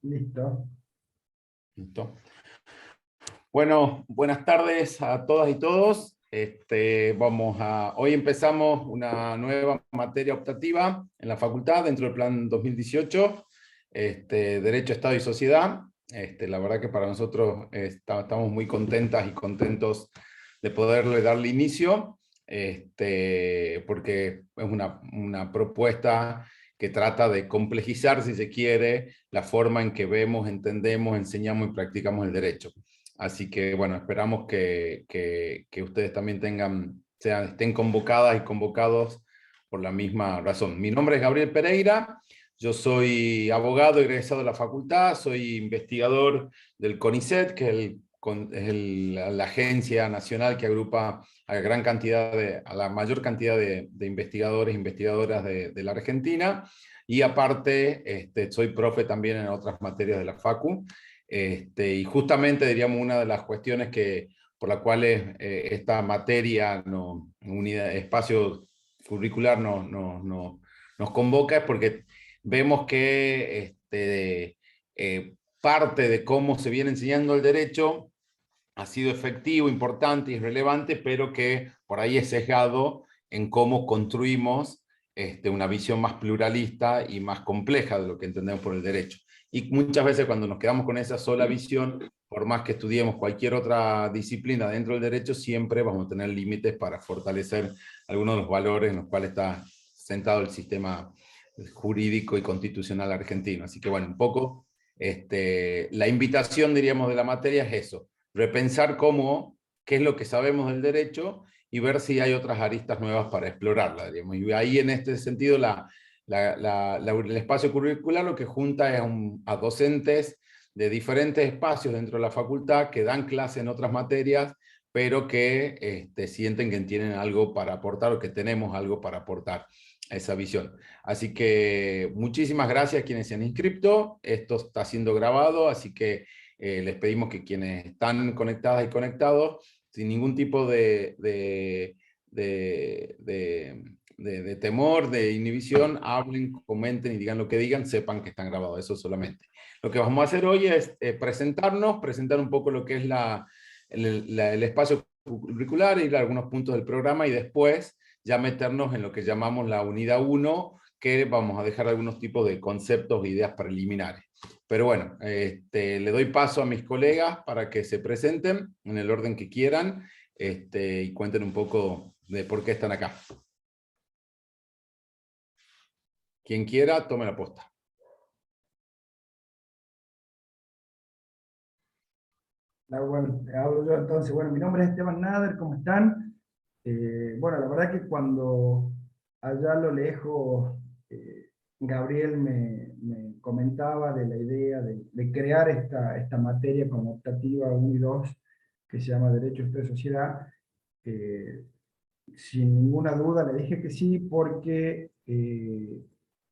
Listo. Listo. Bueno, buenas tardes a todas y todos. Hoy empezamos una nueva materia optativa en la facultad dentro del plan 2018, Derecho, Estado y Sociedad. La verdad que para nosotros estamos muy contentas y contentos de poderle darle inicio, porque es una propuesta que trata de complejizar, si se quiere, la forma en que vemos, entendemos, enseñamos y practicamos el derecho. Así que, bueno, esperamos que ustedes también estén convocadas y convocados por la misma razón. Mi nombre es Gabriel Pereira, yo soy abogado egresado de la facultad, soy investigador del CONICET, que es la agencia nacional que agrupa a la mayor cantidad de investigadores e investigadoras de la Argentina, y aparte soy profe también en otras materias de la Facu. Y justamente, diríamos, una de las cuestiones por las cuales esta materia, espacio curricular nos convoca, es porque vemos que parte de cómo se viene enseñando el derecho ha sido efectivo, importante y relevante, pero que por ahí es sesgado en cómo construimos una visión más pluralista y más compleja de lo que entendemos por el derecho. Y muchas veces cuando nos quedamos con esa sola visión, por más que estudiemos cualquier otra disciplina dentro del derecho, siempre vamos a tener límites para fortalecer algunos de los valores en los cuales está sentado el sistema jurídico y constitucional argentino. Así que bueno, un poco la invitación, diríamos, de la materia es eso: repensar qué es lo que sabemos del derecho y ver si hay otras aristas nuevas para explorarla, digamos. Y ahí, en este sentido, el espacio curricular lo que junta es a docentes de diferentes espacios dentro de la facultad que dan clase en otras materias, pero que sienten que tienen algo para aportar, o que tenemos algo para aportar a esa visión. Así que muchísimas gracias a quienes se han inscrito. Esto está siendo grabado, así que les pedimos que quienes están conectadas y conectados, sin ningún tipo de temor, de inhibición, hablen, comenten y digan lo que digan, sepan que están grabados, eso solamente. Lo que vamos a hacer hoy es presentar un poco lo que es el espacio curricular, ir a algunos puntos del programa y después ya meternos en lo que llamamos la unidad 1, que vamos a dejar algunos tipos de conceptos e ideas preliminares. Pero bueno, le doy paso a mis colegas para que se presenten en el orden que quieran, y cuenten un poco de por qué están acá. Quien quiera, tome la posta. Bueno, hablo yo entonces. Bueno, mi nombre es Esteban Nader, ¿cómo están? Bueno, la verdad que cuando allá a lo lejos Gabriel me comentaba de la idea de crear esta materia como optativa 1 y 2, que se llama Derecho, Estado y Sociedad, eh, sin ninguna duda le dije que sí, porque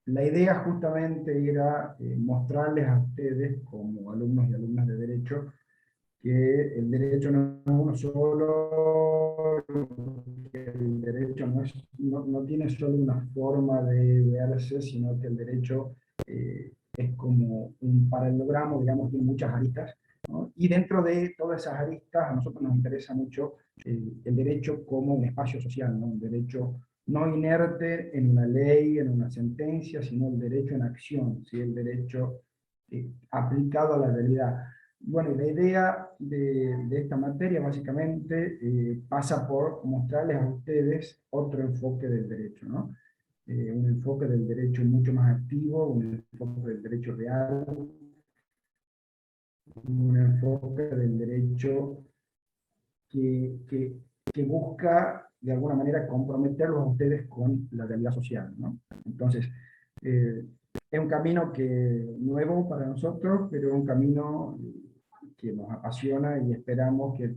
la idea justamente era mostrarles a ustedes, como alumnos y alumnas de Derecho, que el derecho no es uno solo, que el derecho no tiene solo una forma de verse, sino que el derecho es como un paralelogramo, digamos, tiene muchas aristas, ¿no? Y dentro de todas esas aristas, a nosotros nos interesa mucho el derecho como un espacio social, ¿no? Un derecho no inerte en una ley, en una sentencia, sino el derecho en acción, ¿sí? El derecho aplicado a la realidad. Bueno, la idea de esta materia básicamente pasa por mostrarles a ustedes otro enfoque del derecho, ¿no? Un enfoque del derecho mucho más activo, un enfoque del derecho real, un enfoque del derecho que busca de alguna manera comprometerlos a ustedes con la realidad social, ¿no? Entonces, es un camino nuevo para nosotros, pero es un camino que nos apasiona y esperamos que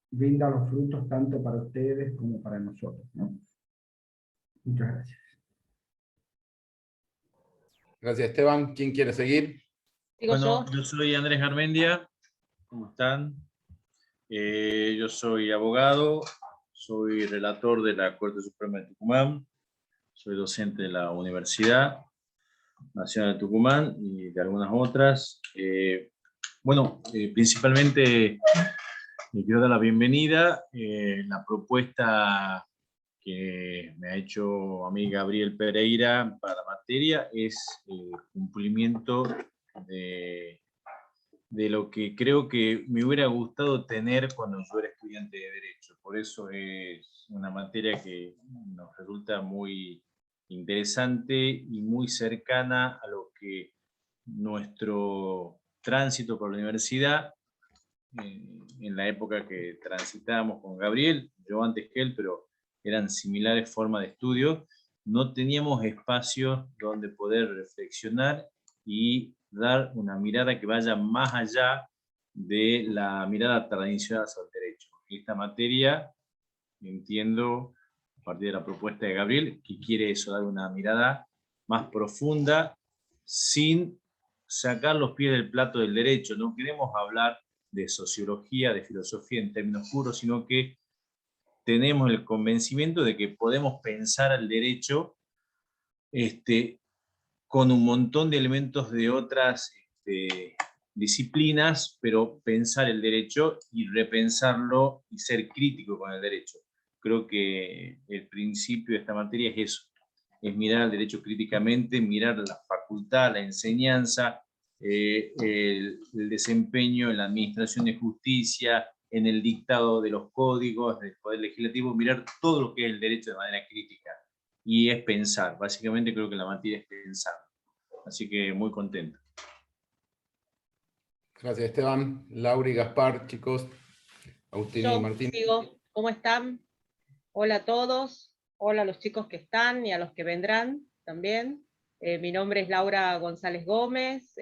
brinda los frutos tanto para ustedes como para nosotros, ¿no? Muchas gracias. Gracias, Esteban. ¿Quién quiere seguir? Bueno, yo soy Andrés Garmendia. ¿Cómo están? Yo soy abogado, soy relator de la Corte Suprema de Tucumán, soy docente de la universidad. Nacional de Tucumán y de algunas otras. Principalmente le quiero dar la bienvenida. La propuesta que me ha hecho a mí Gabriel Pereira para la materia es cumplimiento de lo que creo que me hubiera gustado tener cuando yo era estudiante de Derecho. Por eso es una materia que nos resulta muy interesante y muy cercana a lo que nuestro tránsito por la universidad, en la época que transitábamos con Gabriel, yo antes que él, pero eran similares formas de estudio, no teníamos espacios donde poder reflexionar y dar una mirada que vaya más allá de la mirada tradicional sobre el derecho. Esta materia, entiendo, a partir de la propuesta de Gabriel, que quiere eso, dar una mirada más profunda, sin sacar los pies del plato del derecho. No queremos hablar de sociología, de filosofía en términos puros, sino que tenemos el convencimiento de que podemos pensar al derecho con un montón de elementos de otras disciplinas, pero pensar el derecho y repensarlo y ser crítico con el derecho. Creo que el principio de esta materia es eso, es mirar al derecho críticamente, mirar la facultad, la enseñanza, el desempeño en la administración de justicia, en el dictado de los códigos del Poder Legislativo, mirar todo lo que es el derecho de manera crítica. Y es pensar, básicamente creo que la materia es pensar. Así que muy contento. Gracias, Esteban. Laura y Gaspar, chicos. Agustín y Martín. Sigo. ¿Cómo están? Hola a todos. Hola a los chicos que están y a los que vendrán también. Mi nombre es Laura González Gómez.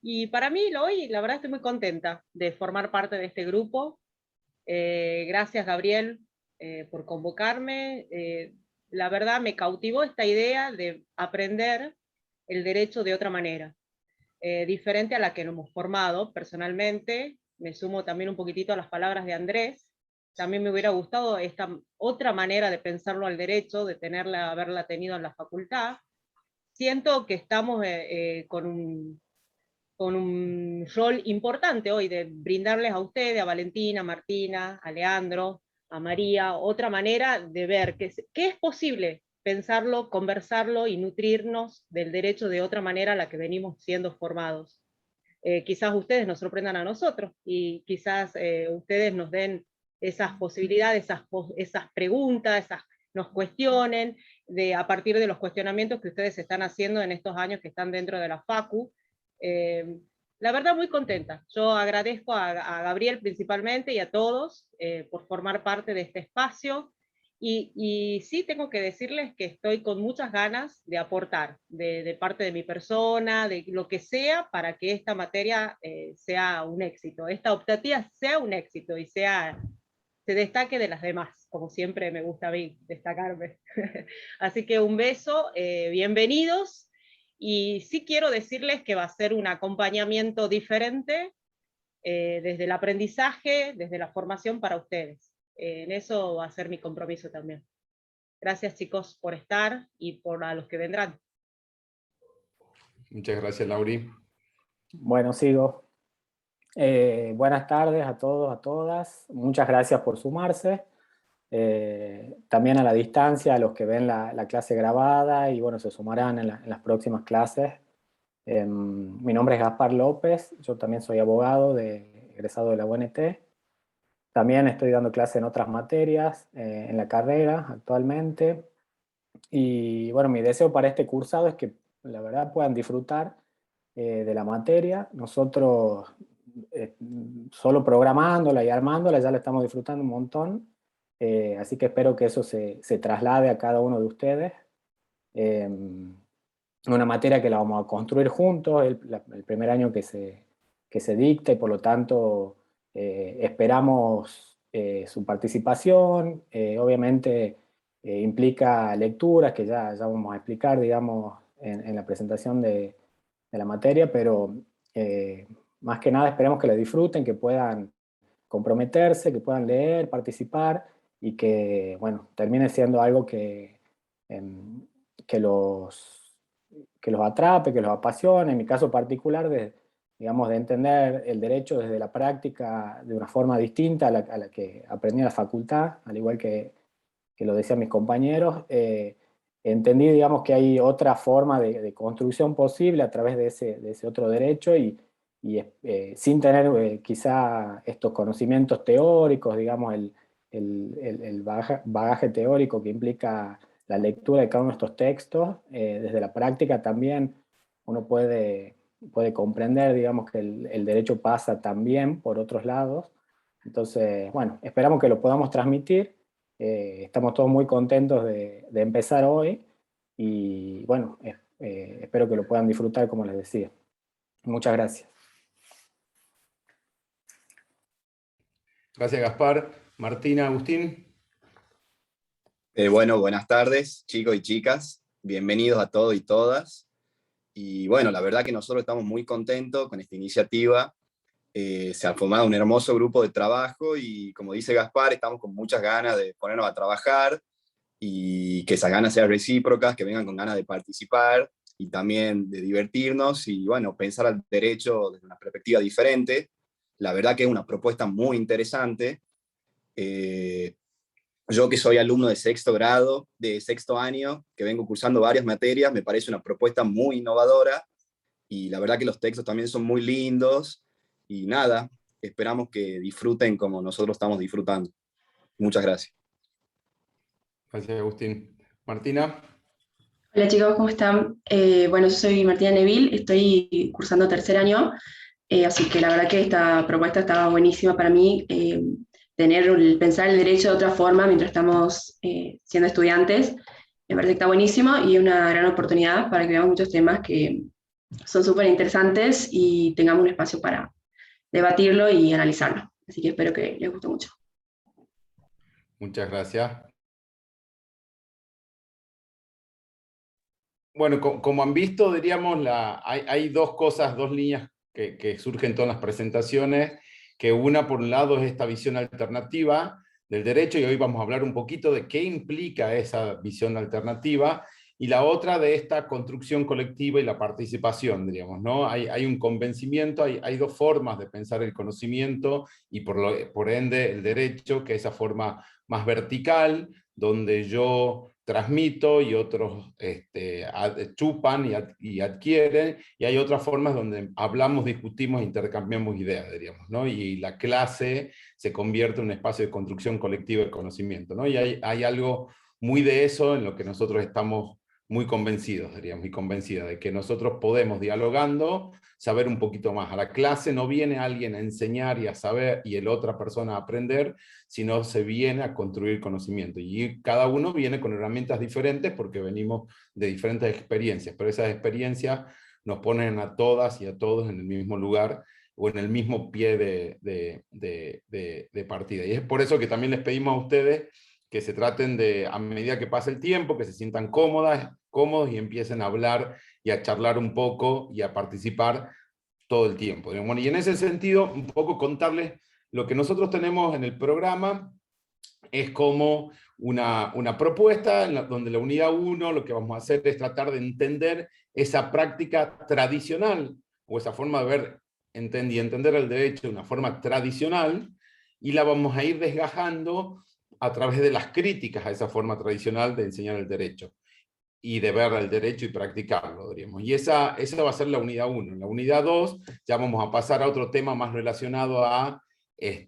Y para mí, hoy, la verdad, estoy muy contenta de formar parte de este grupo. Gracias, Gabriel, por convocarme. La verdad, me cautivó esta idea de aprender el derecho de otra manera. Diferente a la que nos hemos formado personalmente. Me sumo también un poquitito a las palabras de Andrés. También me hubiera gustado esta otra manera de pensarlo al derecho, de haberla tenido en la facultad. Siento que estamos con un rol importante hoy de brindarles a ustedes, a Valentina, a Martina, a Leandro, a María, otra manera de ver que es posible pensarlo, conversarlo y nutrirnos del derecho de otra manera a la que venimos siendo formados. Quizás ustedes nos sorprendan a nosotros y quizás ustedes nos den esas posibilidades, esas preguntas, nos cuestionen a partir de los cuestionamientos que ustedes están haciendo en estos años que están dentro de la Facu. La verdad, muy contenta. Yo agradezco a Gabriel principalmente y a todos por formar parte de este espacio. Y sí tengo que decirles que estoy con muchas ganas de aportar de parte de mi persona, de lo que sea, para que esta materia sea un éxito, esta optativa sea un éxito y se destaque de las demás, como siempre me gusta a mí destacarme. Así que un beso, bienvenidos, y sí quiero decirles que va a ser un acompañamiento diferente desde el aprendizaje, desde la formación para ustedes. En eso va a ser mi compromiso también. Gracias, chicos, por estar y por a los que vendrán. Muchas gracias, Lauri. Bueno, sigo. Buenas tardes a todos, a todas. Muchas gracias por sumarse. También a la distancia, a los que ven la clase grabada y bueno, se sumarán en las próximas clases. Mi nombre es Gaspar López, yo también soy abogado, egresado de la UNT. También estoy dando clase en otras materias en la carrera actualmente. Y bueno, mi deseo para este cursado es que la verdad puedan disfrutar de la materia. Nosotros solo programándola y armándola ya la estamos disfrutando un montón. Así que espero que eso se traslade a cada uno de ustedes. Una materia que la vamos a construir juntos, el primer año que se dicta, y por lo tanto esperamos su participación. Obviamente implica lecturas que ya vamos a explicar, digamos, en la presentación de la materia, pero más que nada esperemos que la disfruten, que puedan comprometerse, que puedan leer, participar, y que, bueno, termine siendo algo que los los atrape, que los apasione. En mi caso particular, digamos, de entender el derecho desde la práctica de una forma distinta a la que aprendí en la facultad, al igual que lo decían mis compañeros, entendí, digamos, que hay otra forma de construcción posible a través de ese otro derecho y sin tener quizá estos conocimientos teóricos, digamos, el bagaje teórico que implica la lectura de cada uno de estos textos. Desde la práctica también uno puede comprender, digamos, que el derecho pasa también por otros lados. Entonces, bueno, esperamos que lo podamos transmitir. Estamos todos muy contentos de empezar hoy y bueno, espero que lo puedan disfrutar como les decía. Muchas gracias. Gracias, Gaspar. Martina, Agustín. Bueno, buenas tardes, chicos y chicas. Bienvenidos a todos y todas. Y bueno, la verdad que nosotros estamos muy contentos con esta iniciativa. Se ha formado un hermoso grupo de trabajo y, como dice Gaspar, estamos con muchas ganas de ponernos a trabajar y que esas ganas sean recíprocas, que vengan con ganas de participar y también de divertirnos y, bueno, pensar al derecho desde una perspectiva diferente. La verdad que es una propuesta muy interesante. Yo, que soy alumno de sexto grado, de sexto año, que vengo cursando varias materias, me parece una propuesta muy innovadora y la verdad que los textos también son muy lindos y nada, esperamos que disfruten como nosotros estamos disfrutando. Muchas gracias. Gracias, Agustín. Martina. Hola chicos, ¿cómo están? Bueno, yo soy Martina Neville, estoy cursando tercer año, así que la verdad que esta propuesta estaba buenísima para mí, pensar el derecho de otra forma mientras estamos siendo estudiantes, me parece que está buenísimo y es una gran oportunidad para que veamos muchos temas que son súper interesantes y tengamos un espacio para debatirlo y analizarlo. Así que espero que les guste mucho. Muchas gracias. Bueno, como han visto, diríamos, hay dos cosas, dos líneas que surgen en todas las presentaciones, que una, por un lado, es esta visión alternativa del derecho, y hoy vamos a hablar un poquito de qué implica esa visión alternativa, y la otra de esta construcción colectiva y la participación, diríamos, ¿no? Hay un convencimiento, hay dos formas de pensar el conocimiento, y por ende el derecho, que es esa forma más vertical, donde yo transmito y otros chupan y adquieren, y hay otras formas donde hablamos, discutimos, intercambiamos ideas, diríamos, ¿no? Y la clase se convierte en un espacio de construcción colectiva de conocimiento, ¿no? Y hay algo muy de eso en lo que nosotros estamos muy convencidos, diríamos, y convencidas de que nosotros podemos, dialogando, saber un poquito más. A la clase no viene alguien a enseñar y a saber, y la otra persona a aprender, sino se viene a construir conocimiento. Y cada uno viene con herramientas diferentes porque venimos de diferentes experiencias, pero esas experiencias nos ponen a todas y a todos en el mismo lugar o en el mismo pie de partida. Y es por eso que también les pedimos a ustedes que se traten de, a medida que pase el tiempo, que se sientan cómodos y empiecen a hablar y a charlar un poco y a participar todo el tiempo. Bueno, y en ese sentido, un poco contarles lo que nosotros tenemos en el programa es como una propuesta donde la unidad 1 lo que vamos a hacer es tratar de entender esa práctica tradicional o esa forma de ver y entender el derecho de una forma tradicional, y la vamos a ir desgajando a través de las críticas a esa forma tradicional de enseñar el derecho y de ver el derecho y practicarlo, diríamos. Y esa va a ser la unidad 1. En la unidad 2 ya vamos a pasar a otro tema más relacionado a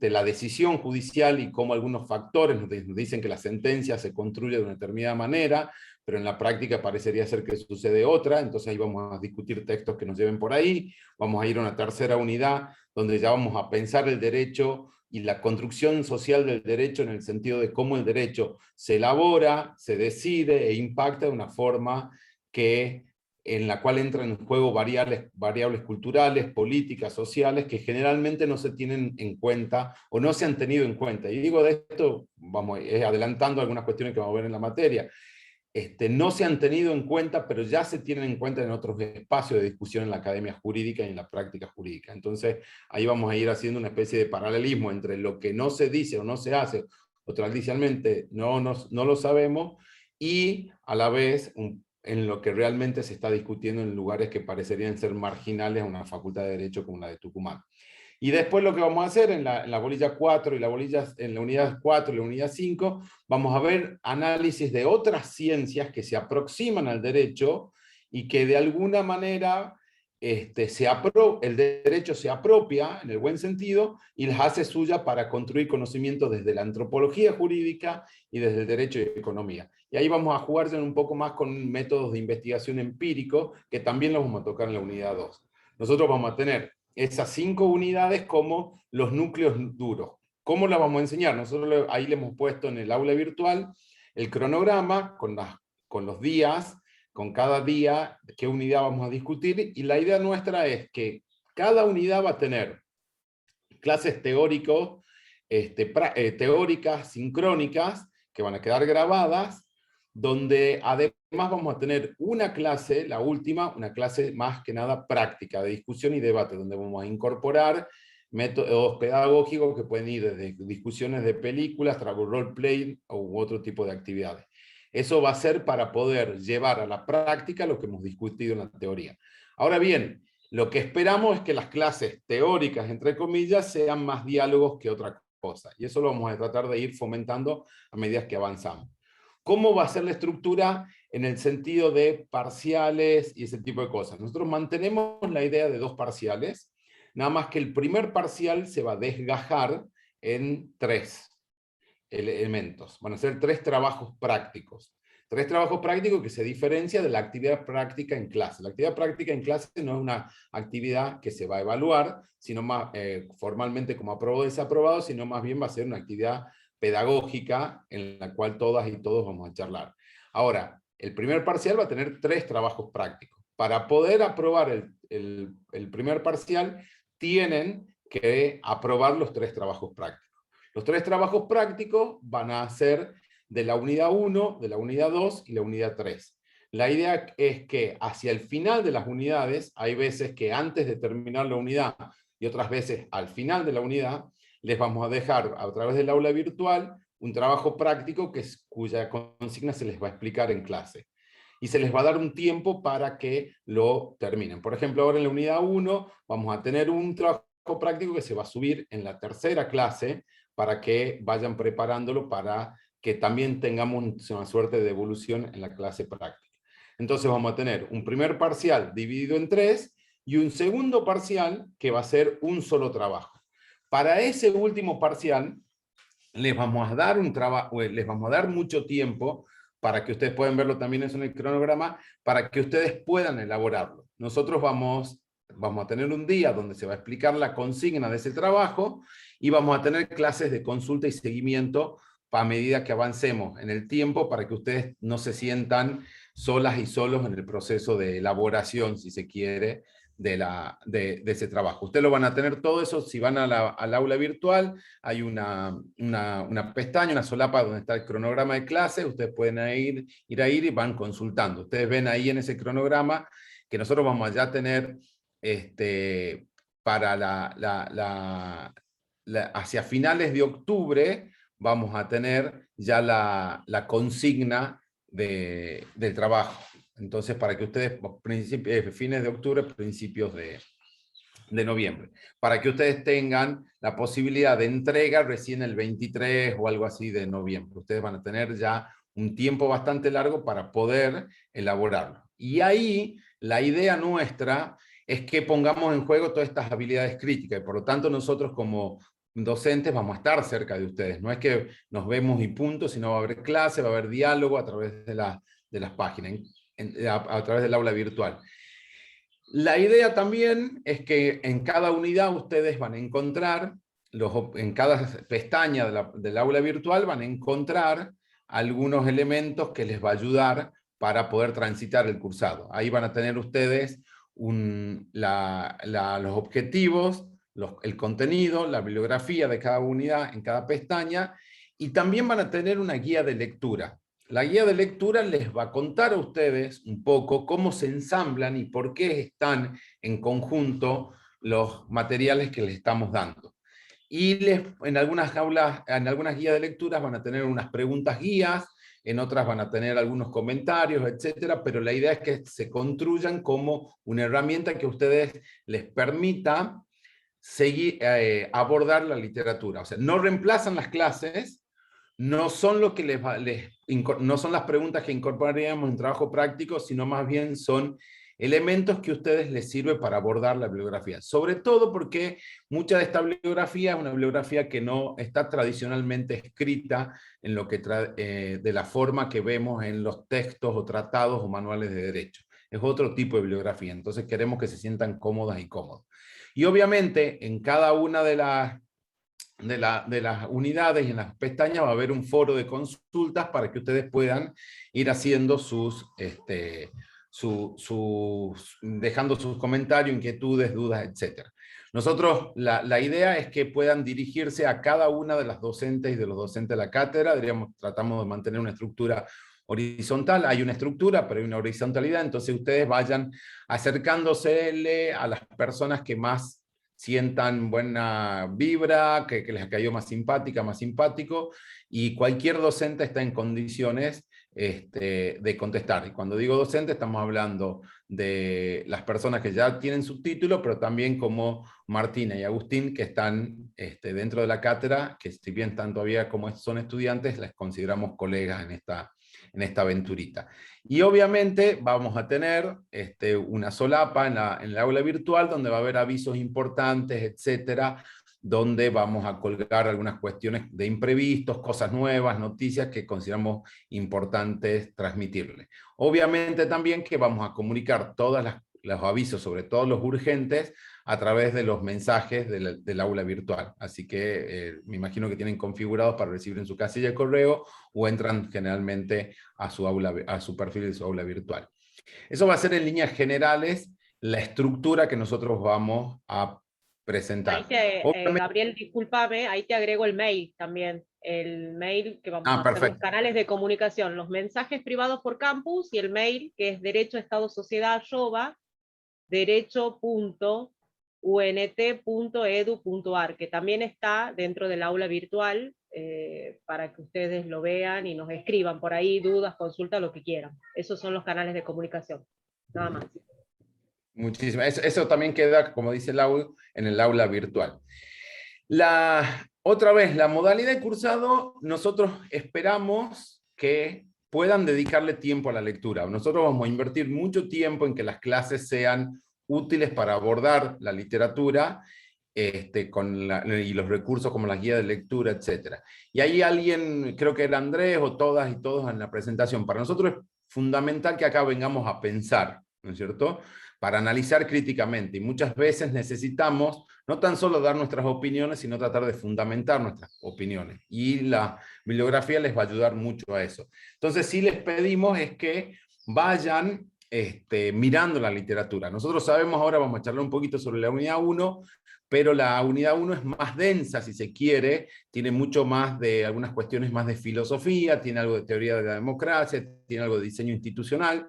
la decisión judicial y cómo algunos factores nos dicen que la sentencia se construye de una determinada manera, pero en la práctica parecería ser que sucede otra. Entonces ahí vamos a discutir textos que nos lleven por ahí. Vamos a ir a una tercera unidad donde ya vamos a pensar el derecho y la construcción social del derecho en el sentido de cómo el derecho se elabora, se decide e impacta de una forma en la cual entran en juego variables culturales, políticas, sociales, que generalmente no se tienen en cuenta o no se han tenido en cuenta. Y digo de esto, adelantando algunas cuestiones que vamos a ver en la materia, no se han tenido en cuenta, pero ya se tienen en cuenta en otros espacios de discusión en la academia jurídica y en la práctica jurídica. Entonces, ahí vamos a ir haciendo una especie de paralelismo entre lo que no se dice o no se hace, o tradicionalmente no lo sabemos, y a la vez en lo que realmente se está discutiendo en lugares que parecerían ser marginales a una facultad de Derecho como la de Tucumán. Y después lo que vamos a hacer en la bolilla 4 y en la unidad 4 y la unidad 5, vamos a ver análisis de otras ciencias que se aproximan al derecho y que de alguna manera el derecho se apropia, en el buen sentido, y las hace suya para construir conocimiento desde la antropología jurídica y desde el derecho y economía. Y ahí vamos a jugarse un poco más con métodos de investigación empírico, que también los vamos a tocar en la unidad 2. Nosotros vamos a tener esas 5 unidades como los núcleos duros. ¿Cómo las vamos a enseñar? Nosotros ahí le hemos puesto en el aula virtual el cronograma con los días, con cada día, qué unidad vamos a discutir, y la idea nuestra es que cada unidad va a tener clases teóricas, sincrónicas, que van a quedar grabadas, donde además vamos a tener una clase, la última, una clase más que nada práctica, de discusión y debate, donde vamos a incorporar métodos pedagógicos que pueden ir desde discusiones de películas, roleplay u otro tipo de actividades. Eso va a ser para poder llevar a la práctica lo que hemos discutido en la teoría. Ahora bien, lo que esperamos es que las clases teóricas, entre comillas, sean más diálogos que otra cosa. Y eso lo vamos a tratar de ir fomentando a medida que avanzamos. ¿Cómo va a ser la estructura en el sentido de parciales y ese tipo de cosas? Nosotros mantenemos la idea de 2 parciales, nada más que el primer parcial se va a desgajar en 3 elementos. Van a ser 3 trabajos prácticos. 3 trabajos prácticos que se diferencian de la actividad práctica en clase. La actividad práctica en clase no es una actividad que se va a evaluar, sino más formalmente como aprobado o desaprobado, sino más bien va a ser una actividad pedagógica en la cual todas y todos vamos a charlar. Ahora, el primer parcial va a tener 3 trabajos prácticos. Para poder aprobar el primer parcial, tienen que aprobar los 3 trabajos prácticos. Los 3 trabajos prácticos van a ser de la unidad 1, de la unidad 2 y la unidad 3. La idea es que hacia el final de las unidades, hay veces que antes de terminar la unidad y otras veces al final de la unidad, les vamos a dejar a través del aula virtual un trabajo práctico cuya consigna se les va a explicar en clase. Y se les va a dar un tiempo para que lo terminen. Por ejemplo, ahora en la unidad 1 vamos a tener un trabajo práctico que se va a subir en la tercera clase para que vayan preparándolo para que también tengamos una suerte de evolución en la clase práctica. Entonces vamos a tener un primer parcial dividido en 3 y un segundo parcial que va a ser un solo trabajo. Para ese último parcial les vamos a dar les vamos a dar mucho tiempo para que ustedes puedan verlo también eso en el cronograma, para que ustedes puedan elaborarlo. Nosotros vamos a tener un día donde se va a explicar la consigna de ese trabajo y vamos a tener clases de consulta y seguimiento a medida que avancemos en el tiempo para que ustedes no se sientan solas y solos en el proceso de elaboración, si se quiere, de ese trabajo. Ustedes lo van a tener todo eso, si van al aula virtual, hay una pestaña, una solapa donde está el cronograma de clase, ustedes pueden ir y van consultando. Ustedes ven ahí en ese cronograma que nosotros vamos a ya tener para hacia finales de octubre, vamos a tener ya la consigna del trabajo. Entonces, para que ustedes, fines de octubre, principios de noviembre, para que ustedes tengan la posibilidad de entrega recién el 23 o algo así de noviembre. Ustedes van a tener ya un tiempo bastante largo para poder elaborarlo. Y ahí, la idea nuestra es que pongamos en juego todas estas habilidades críticas, y por lo tanto nosotros como docentes vamos a estar cerca de ustedes. No es que nos vemos y punto, sino va a haber clase, va a haber diálogo a través de las páginas, a través del aula virtual. La idea también es que en cada unidad ustedes van a encontrar, en cada pestaña del aula virtual van a encontrar algunos elementos que les va a ayudar para poder transitar el cursado. Ahí van a tener ustedes los objetivos, el contenido, la bibliografía de cada unidad en cada pestaña, y también van a tener una guía de lectura. La guía de lectura les va a contar a ustedes un poco cómo se ensamblan y por qué están en conjunto los materiales que les estamos dando. Y en algunas guías de lecturas van a tener unas preguntas guías en otras van a tener algunos comentarios, etcétera, pero la idea es que se construyan como una herramienta que a ustedes les permita seguir, abordar la literatura. O sea, no reemplazan las clases, no son lo que no son las preguntas que incorporaríamos en trabajo práctico, sino más bien son elementos que a ustedes les sirve para abordar la bibliografía. Sobre todo porque mucha de esta bibliografía es una bibliografía que no está tradicionalmente escrita en lo que de la forma que vemos en los textos o tratados o manuales de derecho. Es otro tipo de bibliografía, entonces queremos que se sientan cómodas y cómodos. Y obviamente en cada una de las unidades y en las pestañas va a haber un foro de consultas para que ustedes puedan ir haciendo dejando sus comentarios, inquietudes, dudas, etc. Nosotros, la idea es que puedan dirigirse a cada una de las docentes y de los docentes de la cátedra. Tratamos de mantener una estructura horizontal. Hay una estructura, pero hay una horizontalidad, entonces ustedes vayan acercándose a las personas que más sientan buena vibra, que les cayó más simpática, más simpático, y cualquier docente está en condiciones de contestar. Y cuando digo docente, estamos hablando de las personas que ya tienen su título, pero también como Martina y Agustín, que están dentro de la cátedra, que si bien están todavía como son estudiantes, les consideramos colegas en esta aventurita. Y obviamente vamos a tener una solapa en el aula virtual, donde va a haber avisos importantes, etcétera, donde vamos a colgar algunas cuestiones de imprevistos, cosas nuevas, noticias que consideramos importantes transmitirles. Obviamente también que vamos a comunicar todos los avisos, sobre todo los urgentes, a través de los mensajes del aula virtual. Así que me imagino que tienen configurados para recibir en su casilla de correo o entran generalmente a su perfil de su aula virtual. Eso va a ser en líneas generales la estructura que nosotros vamos a presentar. Gabriel, discúlpame, ahí te agrego el mail también. El mail que vamos a hacer, los canales de comunicación, los mensajes privados por campus y el mail que es derecho-estado-sociedad derecho.unt.edu.ar, que también está dentro del aula virtual, para que ustedes lo vean y nos escriban por ahí dudas, consultas, lo que quieran. Esos son los canales de comunicación, nada más. Muchísimas. Eso también queda, como dice Lau, en el aula virtual. Otra vez, la modalidad de cursado, nosotros esperamos que puedan dedicarle tiempo a la lectura. Nosotros vamos a invertir mucho tiempo en que las clases sean útiles para abordar la literatura y los recursos como las guías de lectura, etc. Y ahí alguien, creo que era Andrés o todas y todos en la presentación, para nosotros es fundamental que acá vengamos a pensar, ¿no es cierto?, para analizar críticamente, y muchas veces necesitamos no tan solo dar nuestras opiniones, sino tratar de fundamentar nuestras opiniones, y la bibliografía les va a ayudar mucho a eso. Entonces sí les pedimos es que vayan mirando la literatura. Nosotros sabemos, ahora vamos a charlar un poquito sobre la unidad 1, pero la unidad 1 es más densa, si se quiere, tiene mucho más de algunas cuestiones más de filosofía, tiene algo de teoría de la democracia, tiene algo de diseño institucional,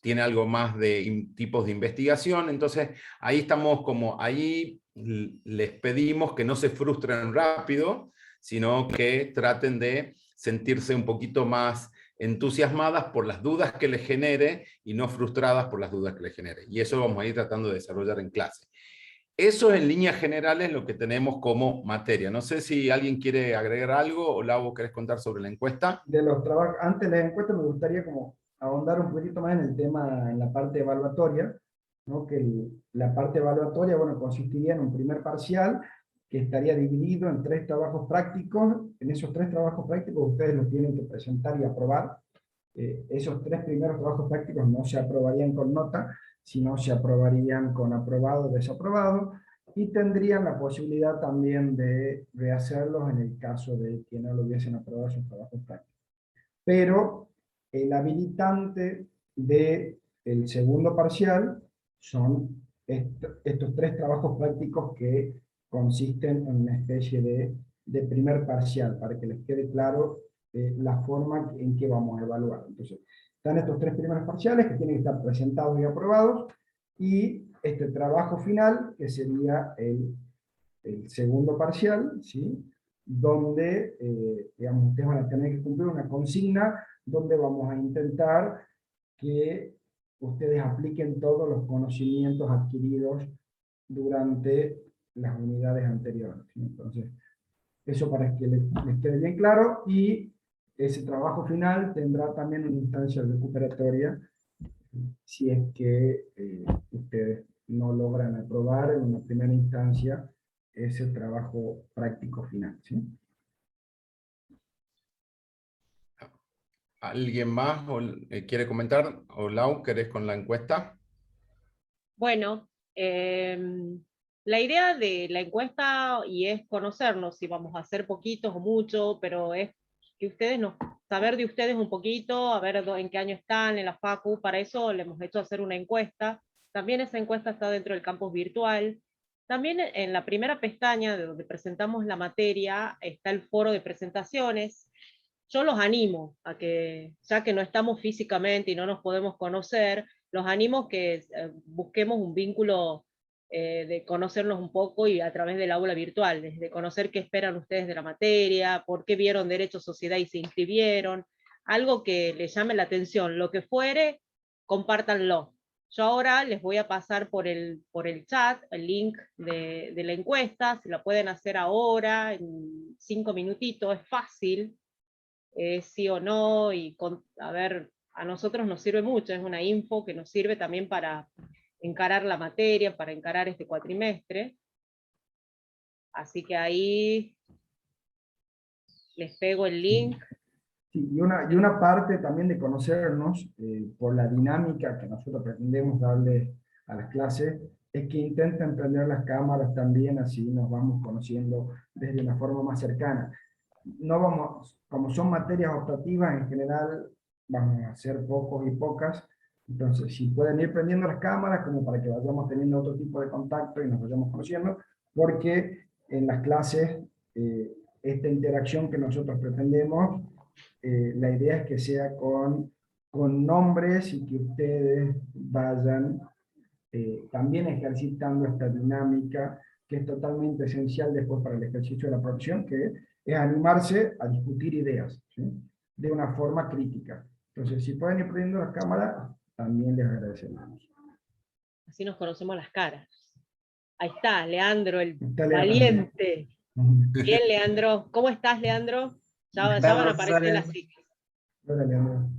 tiene algo más de tipos de investigación. Entonces ahí estamos ahí les pedimos que no se frustren rápido, sino que traten de sentirse un poquito más entusiasmadas por las dudas que les genere y no frustradas por las dudas que les genere. Y eso vamos a ir tratando de desarrollar en clase. Eso es en líneas generales lo que tenemos como materia. No sé si alguien quiere agregar algo, o Lau, ¿querés contar sobre la encuesta? Antes de la encuesta me gustaría como ahondar un poquito más en el tema, en la parte evaluatoria, ¿no? Que la parte evaluatoria, bueno, consistiría en un primer parcial que estaría dividido en 3 trabajos prácticos. En esos 3 trabajos prácticos ustedes los tienen que presentar y aprobar. Esos 3 primeros trabajos prácticos no se aprobarían con nota, sino se aprobarían con aprobado o desaprobado, y tendrían la posibilidad también de rehacerlos en el caso de que no lo hubiesen aprobado sus trabajos prácticos. Pero el habilitante del segundo parcial son estos 3 trabajos prácticos que consisten en una especie de primer parcial, para que les quede claro la forma en que vamos a evaluar. Entonces, están estos 3 primeros parciales que tienen que estar presentados y aprobados, y este trabajo final, que sería el segundo parcial, ¿sí?, donde digamos, ustedes van a tener que cumplir una consigna donde vamos a intentar que ustedes apliquen todos los conocimientos adquiridos durante las unidades anteriores, ¿sí? Entonces, eso para que les quede bien claro, y ese trabajo final tendrá también una instancia recuperatoria si es que ustedes no logran aprobar en una primera instancia ese trabajo práctico final, ¿sí? ¿Alguien más quiere comentar? O Lau, ¿querés con la encuesta? Bueno, la idea de la encuesta y es conocernos, si vamos a hacer poquitos o mucho, pero es que ustedes saber de ustedes un poquito, a ver en qué año están en la facu. Para eso le hemos hecho hacer una encuesta. También esa encuesta está dentro del campus virtual. También en la primera pestaña de donde presentamos la materia está el foro de presentaciones. Yo los animo a que, ya que no estamos físicamente y no nos podemos conocer, los animo que busquemos un vínculo de conocernos un poco y a través del aula virtual, de conocer qué esperan ustedes de la materia, por qué vieron Derecho Sociedad y se inscribieron, algo que les llame la atención, lo que fuere, compártanlo. Yo ahora les voy a pasar por el chat el link de la encuesta, se la pueden hacer ahora, en 5 minutitos, es fácil, sí o no, y a ver, a nosotros nos sirve mucho, es una info que nos sirve también para encarar la materia, para encarar este cuatrimestre. Así que ahí les pego el link. Sí, y una parte también de conocernos, por la dinámica que nosotros pretendemos darle a las clases, es que intenten prender las cámaras también, así nos vamos conociendo desde una forma más cercana. No vamos, como son materias optativas, en general vamos a ser pocos y pocas, entonces si pueden ir prendiendo las cámaras como para que vayamos teniendo otro tipo de contacto y nos vayamos conociendo, porque en las clases esta interacción que nosotros pretendemos, la idea es que sea con nombres y que ustedes vayan también ejercitando esta dinámica que es totalmente esencial después para el ejercicio de la profesión, que es animarse a discutir ideas, ¿sí? De una forma crítica. Entonces, si pueden ir prendiendo las cámaras, también les agradecemos. Así nos conocemos las caras. Ahí está, Leandro, el Está Leandro. valiente. Bien, Leandro. ¿Cómo estás, Leandro? Ya van a aparecer las siglas. Hola, Leandro.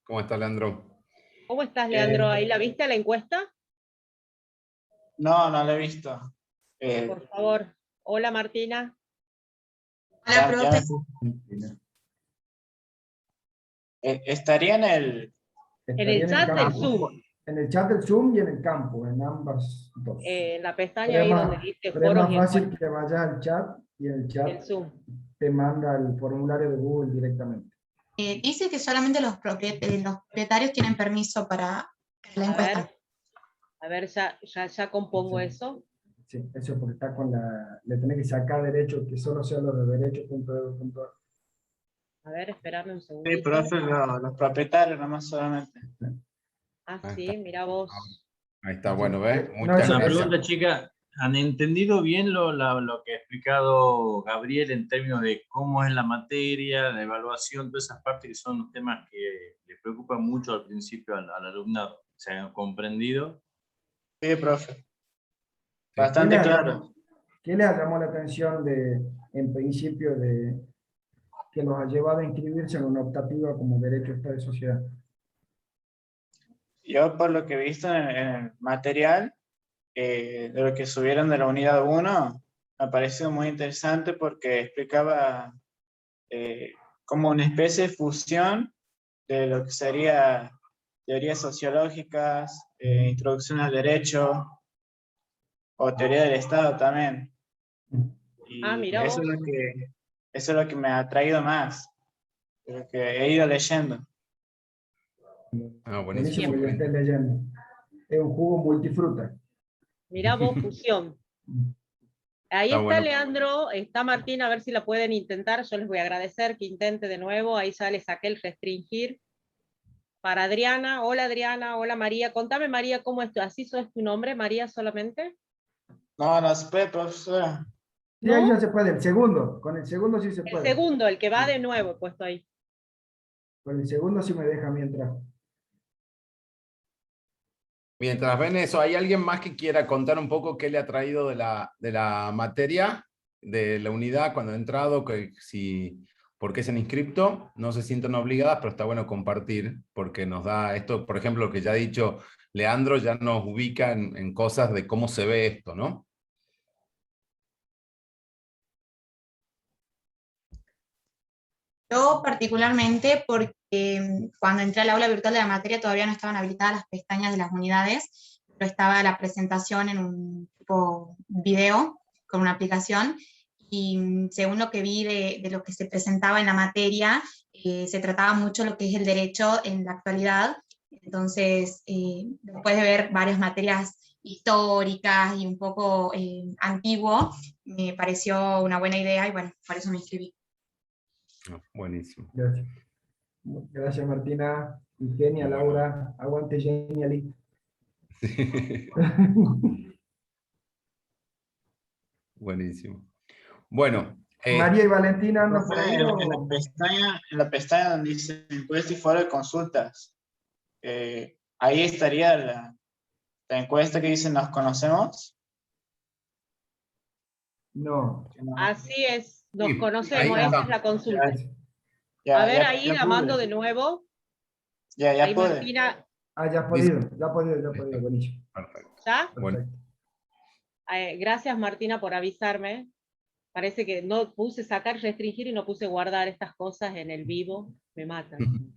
¿Cómo está, Leandro? ¿Cómo estás, Leandro? ¿Ahí la viste la encuesta? No, no lo he visto. Por favor. Hola, Martina. Hola, profe. ¿Estaría en el...? En el chat del Zoom. En el chat del Zoom y en el campo, en ambas dos. En la pestaña ahí donde dice pero foros. Es más fácil que vayas al chat y en el chat te manda el formulario de Google directamente. Dice que solamente los propietarios tienen permiso para la encuesta. A ver, ya compongo eso. Sí, eso porque está con le tenés que sacar derecho, que solo sea lo de derecho.edu.ar. A ver, espérame un segundo. Sí, profe, los propietarios nomás solamente. Ah, sí, mira vos. Ahí está, bueno, ¿ves? Una pregunta, chica. ¿Han entendido bien lo que ha explicado Gabriel en términos de cómo es la materia, la evaluación, todas esas partes que son los temas que les preocupan mucho al principio al alumnado? ¿Se han comprendido? Sí, profe. Bastante claro. ¿Qué les llamó la atención en principio, que los ha llevado a inscribirse en una optativa como Derecho Estado y Sociedad? Yo, por lo que he visto en el material, de lo que subieron de la unidad 1, me ha parecido muy interesante porque explicaba como una especie de fusión de lo que sería teorías sociológicas, introducción al derecho, o teoría del Estado también. Y mira eso es lo que me ha atraído más, de lo que he ido leyendo. Buenísimo que estés leyendo. Es un jugo multifruta. Mirá vos, fusión. Ahí está bueno. Leandro, está Martín, a ver si la pueden intentar. Yo les voy a agradecer que intente de nuevo. Ahí ya le saqué el restringir. Para Adriana, hola María. Contame, María, ¿cómo es? ¿Así es tu nombre, María, solamente? No se puede, profesora. Sí, ahí ya se puede, el segundo. Con el segundo sí se puede. El segundo, el que va de nuevo, puesto ahí. Con el segundo sí me deja mientras. Mientras ven eso, ¿hay alguien más que quiera contar un poco qué le ha traído de la materia, de la unidad cuando ha entrado, por qué se han inscrito? No se sientan obligadas, pero está bueno compartir, porque nos da esto, por ejemplo, lo que ya ha dicho Leandro, ya nos ubica en cosas de cómo se ve esto, ¿no? Yo particularmente porque cuando entré al aula virtual de la materia todavía no estaban habilitadas las pestañas de las unidades, pero estaba la presentación en un tipo video con una aplicación, y según lo que vi de lo que se presentaba en la materia, se trataba mucho lo que es el derecho en la actualidad. Entonces, después de ver varias materias históricas y un poco antiguo, me pareció una buena idea y bueno, por eso me inscribí. Buenísimo. Gracias. Gracias, Martina. Y Genia, Laura. Aguante, Geniali. Buenísimo. Bueno. María y Valentina andan por ahí. En la pestaña donde dice encuesta y foro de consultas, ahí estaría la encuesta que dice ¿nos conocemos? No. Así es, nos Sí, conocemos, ahí esa está. es la consulta. Ya, A ver, ya, ahí ya la pude. mando de nuevo. Ya Ahí pude. Martina, Ya ha podido, buenísimo. Perfecto. ¿ya? Bueno. Perfecto. Gracias Martina por avisarme. Parece que no puse sacar, restringir y no puse guardar estas cosas en el vivo. Me matan.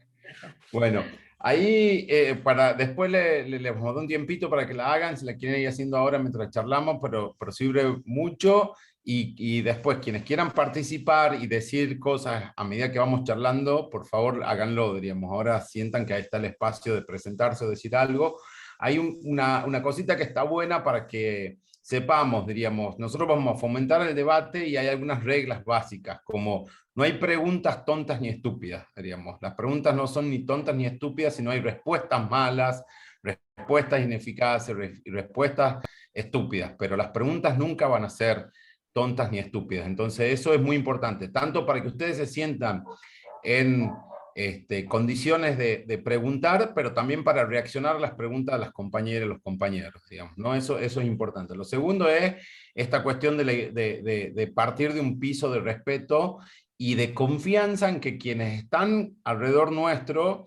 Bueno, ahí después les vamos a dar un tiempito para que la hagan, si la quieren ir haciendo ahora mientras charlamos, pero sirve mucho, y después quienes quieran participar y decir cosas a medida que vamos charlando, por favor háganlo, diríamos, ahora sientan que ahí está el espacio de presentarse o decir algo. Hay una cosita que está buena para que sepamos, diríamos, nosotros vamos a fomentar el debate y hay algunas reglas básicas, como no hay preguntas tontas ni estúpidas, diríamos. Las preguntas no son ni tontas ni estúpidas, sino hay respuestas malas, respuestas ineficaces, respuestas estúpidas, pero las preguntas nunca van a ser tontas ni estúpidas. Entonces eso es muy importante, tanto para que ustedes se sientan en condiciones de preguntar, pero también para reaccionar a las preguntas de las compañeras y los compañeros, digamos, ¿no? Eso es importante. Lo segundo es esta cuestión de partir de un piso de respeto y de confianza en que quienes están alrededor nuestro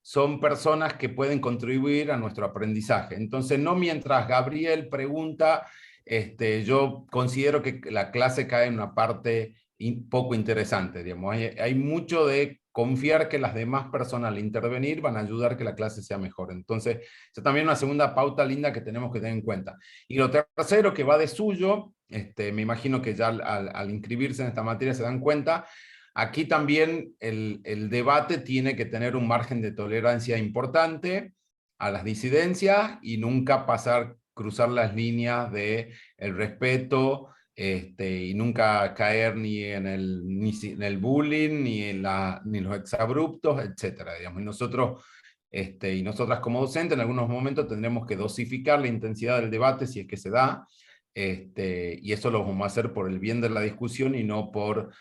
son personas que pueden contribuir a nuestro aprendizaje. Entonces, no mientras Gabriel pregunta, yo considero que la clase cae en una parte poco interesante, digamos. Hay mucho de confiar que las demás personas al intervenir van a ayudar a que la clase sea mejor. Entonces, esa también es una segunda pauta linda que tenemos que tener en cuenta. Y lo tercero, que va de suyo, me imagino que ya al inscribirse en esta materia se dan cuenta, aquí también el debate tiene que tener un margen de tolerancia importante a las disidencias y nunca cruzar las líneas del respeto, y nunca caer ni en el bullying, ni en los exabruptos, etc. Digamos. Y nosotros, y nosotras como docentes, en algunos momentos tendremos que dosificar la intensidad del debate si es que se da, y eso lo vamos a hacer por el bien de la discusión y no por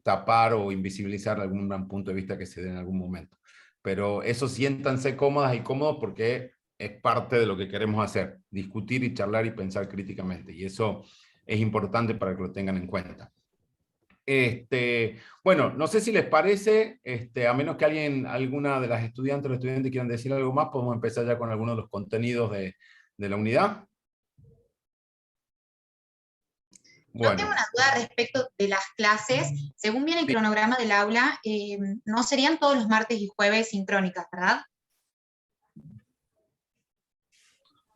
tapar o invisibilizar algún punto de vista que se dé en algún momento. Pero eso, siéntanse cómodas y cómodos porque es parte de lo que queremos hacer, discutir y charlar y pensar críticamente, y eso es importante para que lo tengan en cuenta. Bueno, no sé si les parece, a menos que alguna de las estudiantes o estudiantes quieran decir algo más, podemos empezar ya con algunos de los contenidos de la unidad. Bueno. Yo tengo una duda respecto de las clases. Según viene el cronograma del aula, no serían todos los martes y jueves sincrónicas, ¿verdad?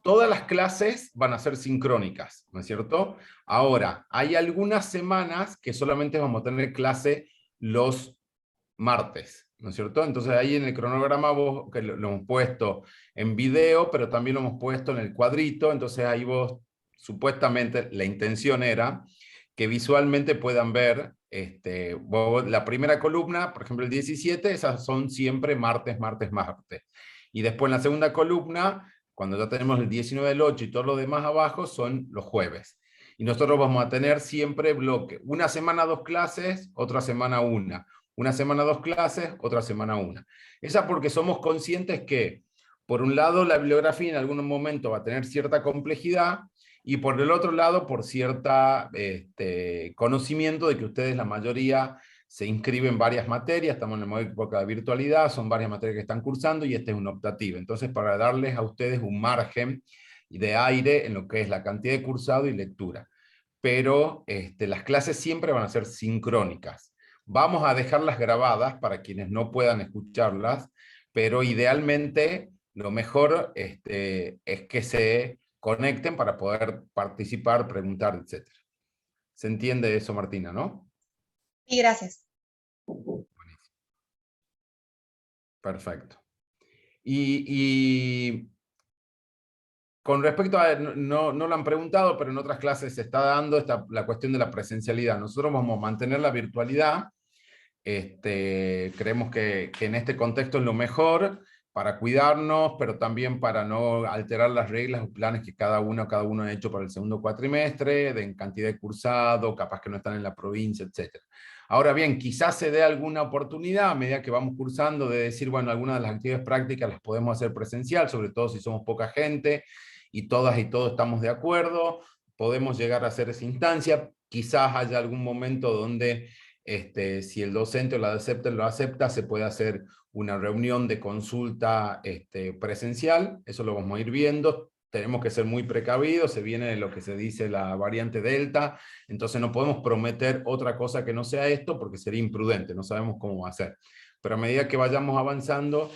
Todas las clases van a ser sincrónicas, ¿no es cierto? Ahora, hay algunas semanas que solamente vamos a tener clase los martes, ¿no es cierto? Entonces ahí en el cronograma que lo hemos puesto en video, pero también lo hemos puesto en el cuadrito, entonces ahí vos, supuestamente, la intención era que visualmente puedan ver la primera columna, por ejemplo el 17, esas son siempre martes, martes, martes. Y después en la segunda columna, cuando ya tenemos el 19, el 8 y todo lo demás abajo, son los jueves. Y nosotros vamos a tener siempre bloque. Una semana 2 clases, otra semana 1. Una semana 2 clases, otra semana 1. Esa porque somos conscientes que, por un lado, la bibliografía en algún momento va a tener cierta complejidad, y por el otro lado, por cierta conocimiento de que ustedes, la mayoría, se inscriben en varias materias, estamos en la época de virtualidad, son varias materias que están cursando, y este es un optativo. Entonces, para darles a ustedes un margen de aire en lo que es la cantidad de cursado y lectura. Pero las clases siempre van a ser sincrónicas. Vamos a dejarlas grabadas para quienes no puedan escucharlas, pero idealmente lo mejor es que se conecten para poder participar, preguntar, etc. ¿Se entiende eso, Martina, no? Sí, gracias. Buenísimo. Perfecto. Y con respecto a, no lo han preguntado, pero en otras clases se está dando la cuestión de la presencialidad. Nosotros vamos a mantener la virtualidad. Creemos que en este contexto es lo mejor para cuidarnos, pero también para no alterar las reglas o planes que cada uno ha hecho para el segundo cuatrimestre, de cantidad de cursado, capaz que no están en la provincia, etc. Ahora bien, quizás se dé alguna oportunidad a medida que vamos cursando de decir, bueno, algunas de las actividades prácticas las podemos hacer presencial, sobre todo si somos poca gente, y todas y todos estamos de acuerdo, podemos llegar a hacer esa instancia. Quizás haya algún momento donde si el docente o la docente lo acepta, se puede hacer una reunión de consulta presencial. Eso lo vamos a ir viendo. Tenemos que ser muy precavidos, se viene lo que se dice la variante Delta, entonces no podemos prometer otra cosa que no sea esto, porque sería imprudente, no sabemos cómo va a ser. Pero a medida que vayamos avanzando,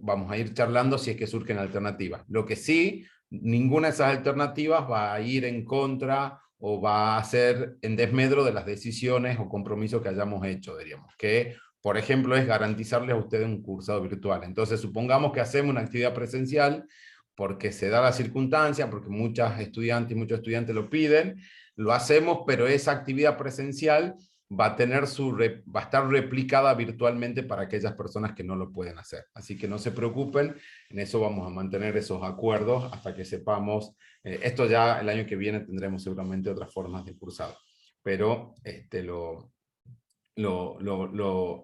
vamos a ir charlando si es que surgen alternativas. Lo que sí, ninguna de esas alternativas va a ir en contra o va a ser en desmedro de las decisiones o compromisos que hayamos hecho, diríamos, que por ejemplo es garantizarles a ustedes un cursado virtual. Entonces supongamos que hacemos una actividad presencial porque se da la circunstancia, porque muchas estudiantes y muchos estudiantes lo piden, lo hacemos, pero esa actividad presencial va a estar replicada virtualmente para aquellas personas que no lo pueden hacer. Así que no se preocupen, en eso vamos a mantener esos acuerdos hasta que sepamos. Esto ya el año que viene tendremos seguramente otras formas de cursado, pero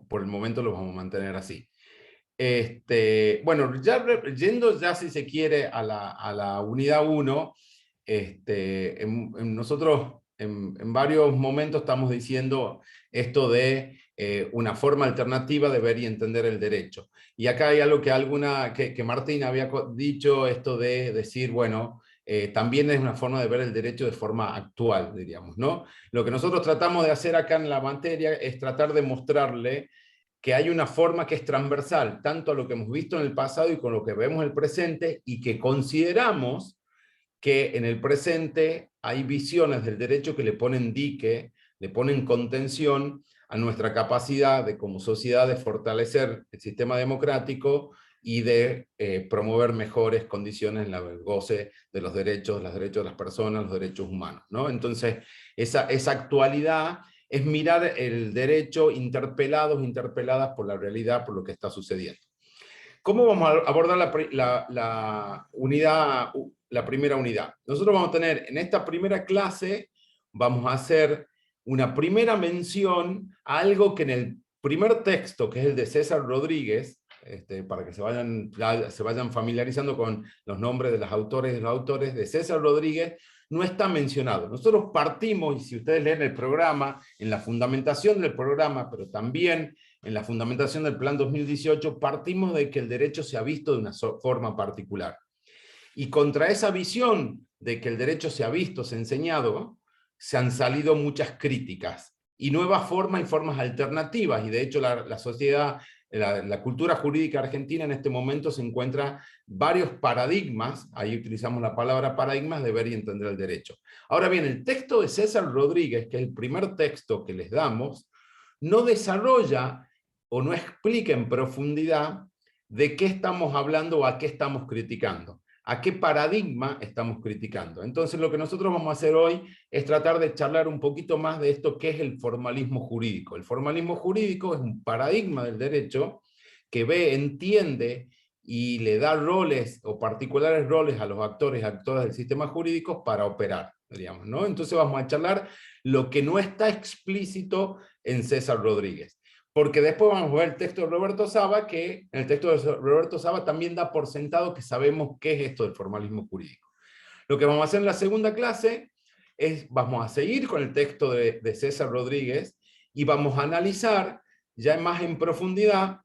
por el momento lo vamos a mantener así. Bueno, yendo ya si se quiere a la unidad 1, nosotros en varios momentos estamos diciendo esto de una forma alternativa de ver y entender el derecho. Y acá hay algo que Martín había dicho, esto de decir, bueno, también es una forma de ver el derecho de forma actual, diríamos, ¿no? Lo que nosotros tratamos de hacer acá en la materia es tratar de mostrarle que hay una forma que es transversal, tanto a lo que hemos visto en el pasado y con lo que vemos en el presente, y que consideramos que en el presente hay visiones del derecho que le ponen dique, le ponen contención a nuestra capacidad de, como sociedad, de fortalecer el sistema democrático y de promover mejores condiciones en el goce de los derechos de las personas, los derechos humanos, ¿no? Entonces, esa actualidad es mirar el derecho interpelados, interpeladas por la realidad, por lo que está sucediendo. ¿Cómo vamos a abordar la primera unidad? Nosotros vamos a tener, en esta primera clase, vamos a hacer una primera mención a algo que en el primer texto, que es el de César Rodríguez, para que se vayan familiarizando con los nombres de los autores de César Rodríguez, no está mencionado. Nosotros partimos, y si ustedes leen el programa, en la fundamentación del programa, pero también en la fundamentación del Plan 2018, partimos de que el derecho se ha visto de una forma particular. Y contra esa visión de que el derecho se ha visto, se ha enseñado, se han salido muchas críticas, y nuevas formas y formas alternativas, y de hecho la sociedad, la cultura jurídica argentina en este momento se encuentra varios paradigmas, ahí utilizamos la palabra paradigmas, de ver y entender el derecho. Ahora bien, el texto de César Rodríguez, que es el primer texto que les damos, no desarrolla o no explica en profundidad de qué estamos hablando o a qué estamos criticando. ¿A qué paradigma estamos criticando? Entonces lo que nosotros vamos a hacer hoy es tratar de charlar un poquito más de esto que es el formalismo jurídico. El formalismo jurídico es un paradigma del derecho que entiende y le da roles o particulares roles a los actores y actoras del sistema jurídico para operar, diríamos, ¿no? Entonces vamos a charlar lo que no está explícito en César Rodríguez. Porque después vamos a ver el texto de Roberto Saba, que en el texto de Roberto Saba también da por sentado que sabemos qué es esto del formalismo jurídico. Lo que vamos a hacer en la segunda clase es, vamos a seguir con el texto de César Rodríguez y vamos a analizar ya más en profundidad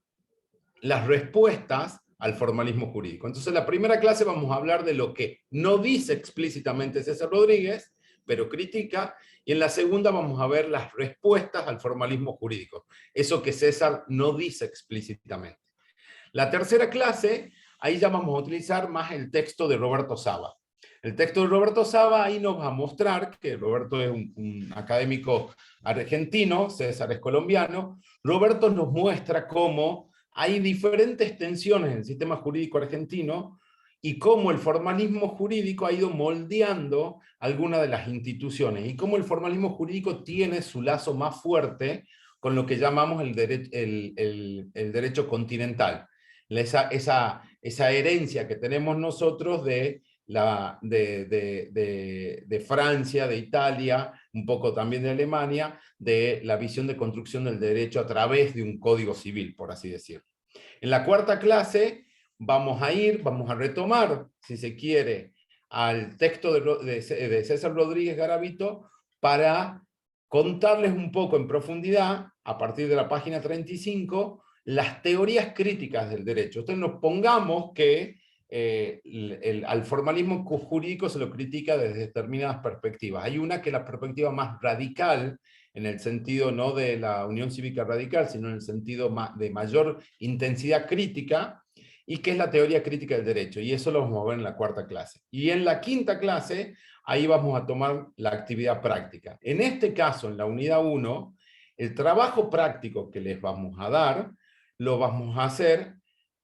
las respuestas al formalismo jurídico. Entonces, en la primera clase vamos a hablar de lo que no dice explícitamente César Rodríguez, pero critica, y en la segunda vamos a ver las respuestas al formalismo jurídico, eso que César no dice explícitamente. La tercera clase, ahí ya vamos a utilizar más el texto de Roberto Saba. El texto de Roberto Saba ahí nos va a mostrar que Roberto es un académico argentino, César es colombiano. Roberto nos muestra cómo hay diferentes tensiones en el sistema jurídico argentino y cómo el formalismo jurídico ha ido moldeando algunas de las instituciones y cómo el formalismo jurídico tiene su lazo más fuerte con lo que llamamos el derecho continental. Esa herencia que tenemos nosotros de Francia, de Italia, un poco también de Alemania, de la visión de construcción del derecho a través de un código civil, por así decirlo. En la cuarta clase vamos a retomar, si se quiere, al texto de César Rodríguez Garavito para contarles un poco en profundidad, a partir de la página 35, las teorías críticas del derecho. Entonces nos pongamos que al formalismo jurídico se lo critica desde determinadas perspectivas. Hay una que es la perspectiva más radical, en el sentido no de la Unión Cívica Radical, sino en el sentido de mayor intensidad crítica, y que es la teoría crítica del derecho, y eso lo vamos a ver en la cuarta clase. Y en la quinta clase, ahí vamos a tomar la actividad práctica. En este caso, en la unidad 1, el trabajo práctico que les vamos a dar, lo vamos a hacer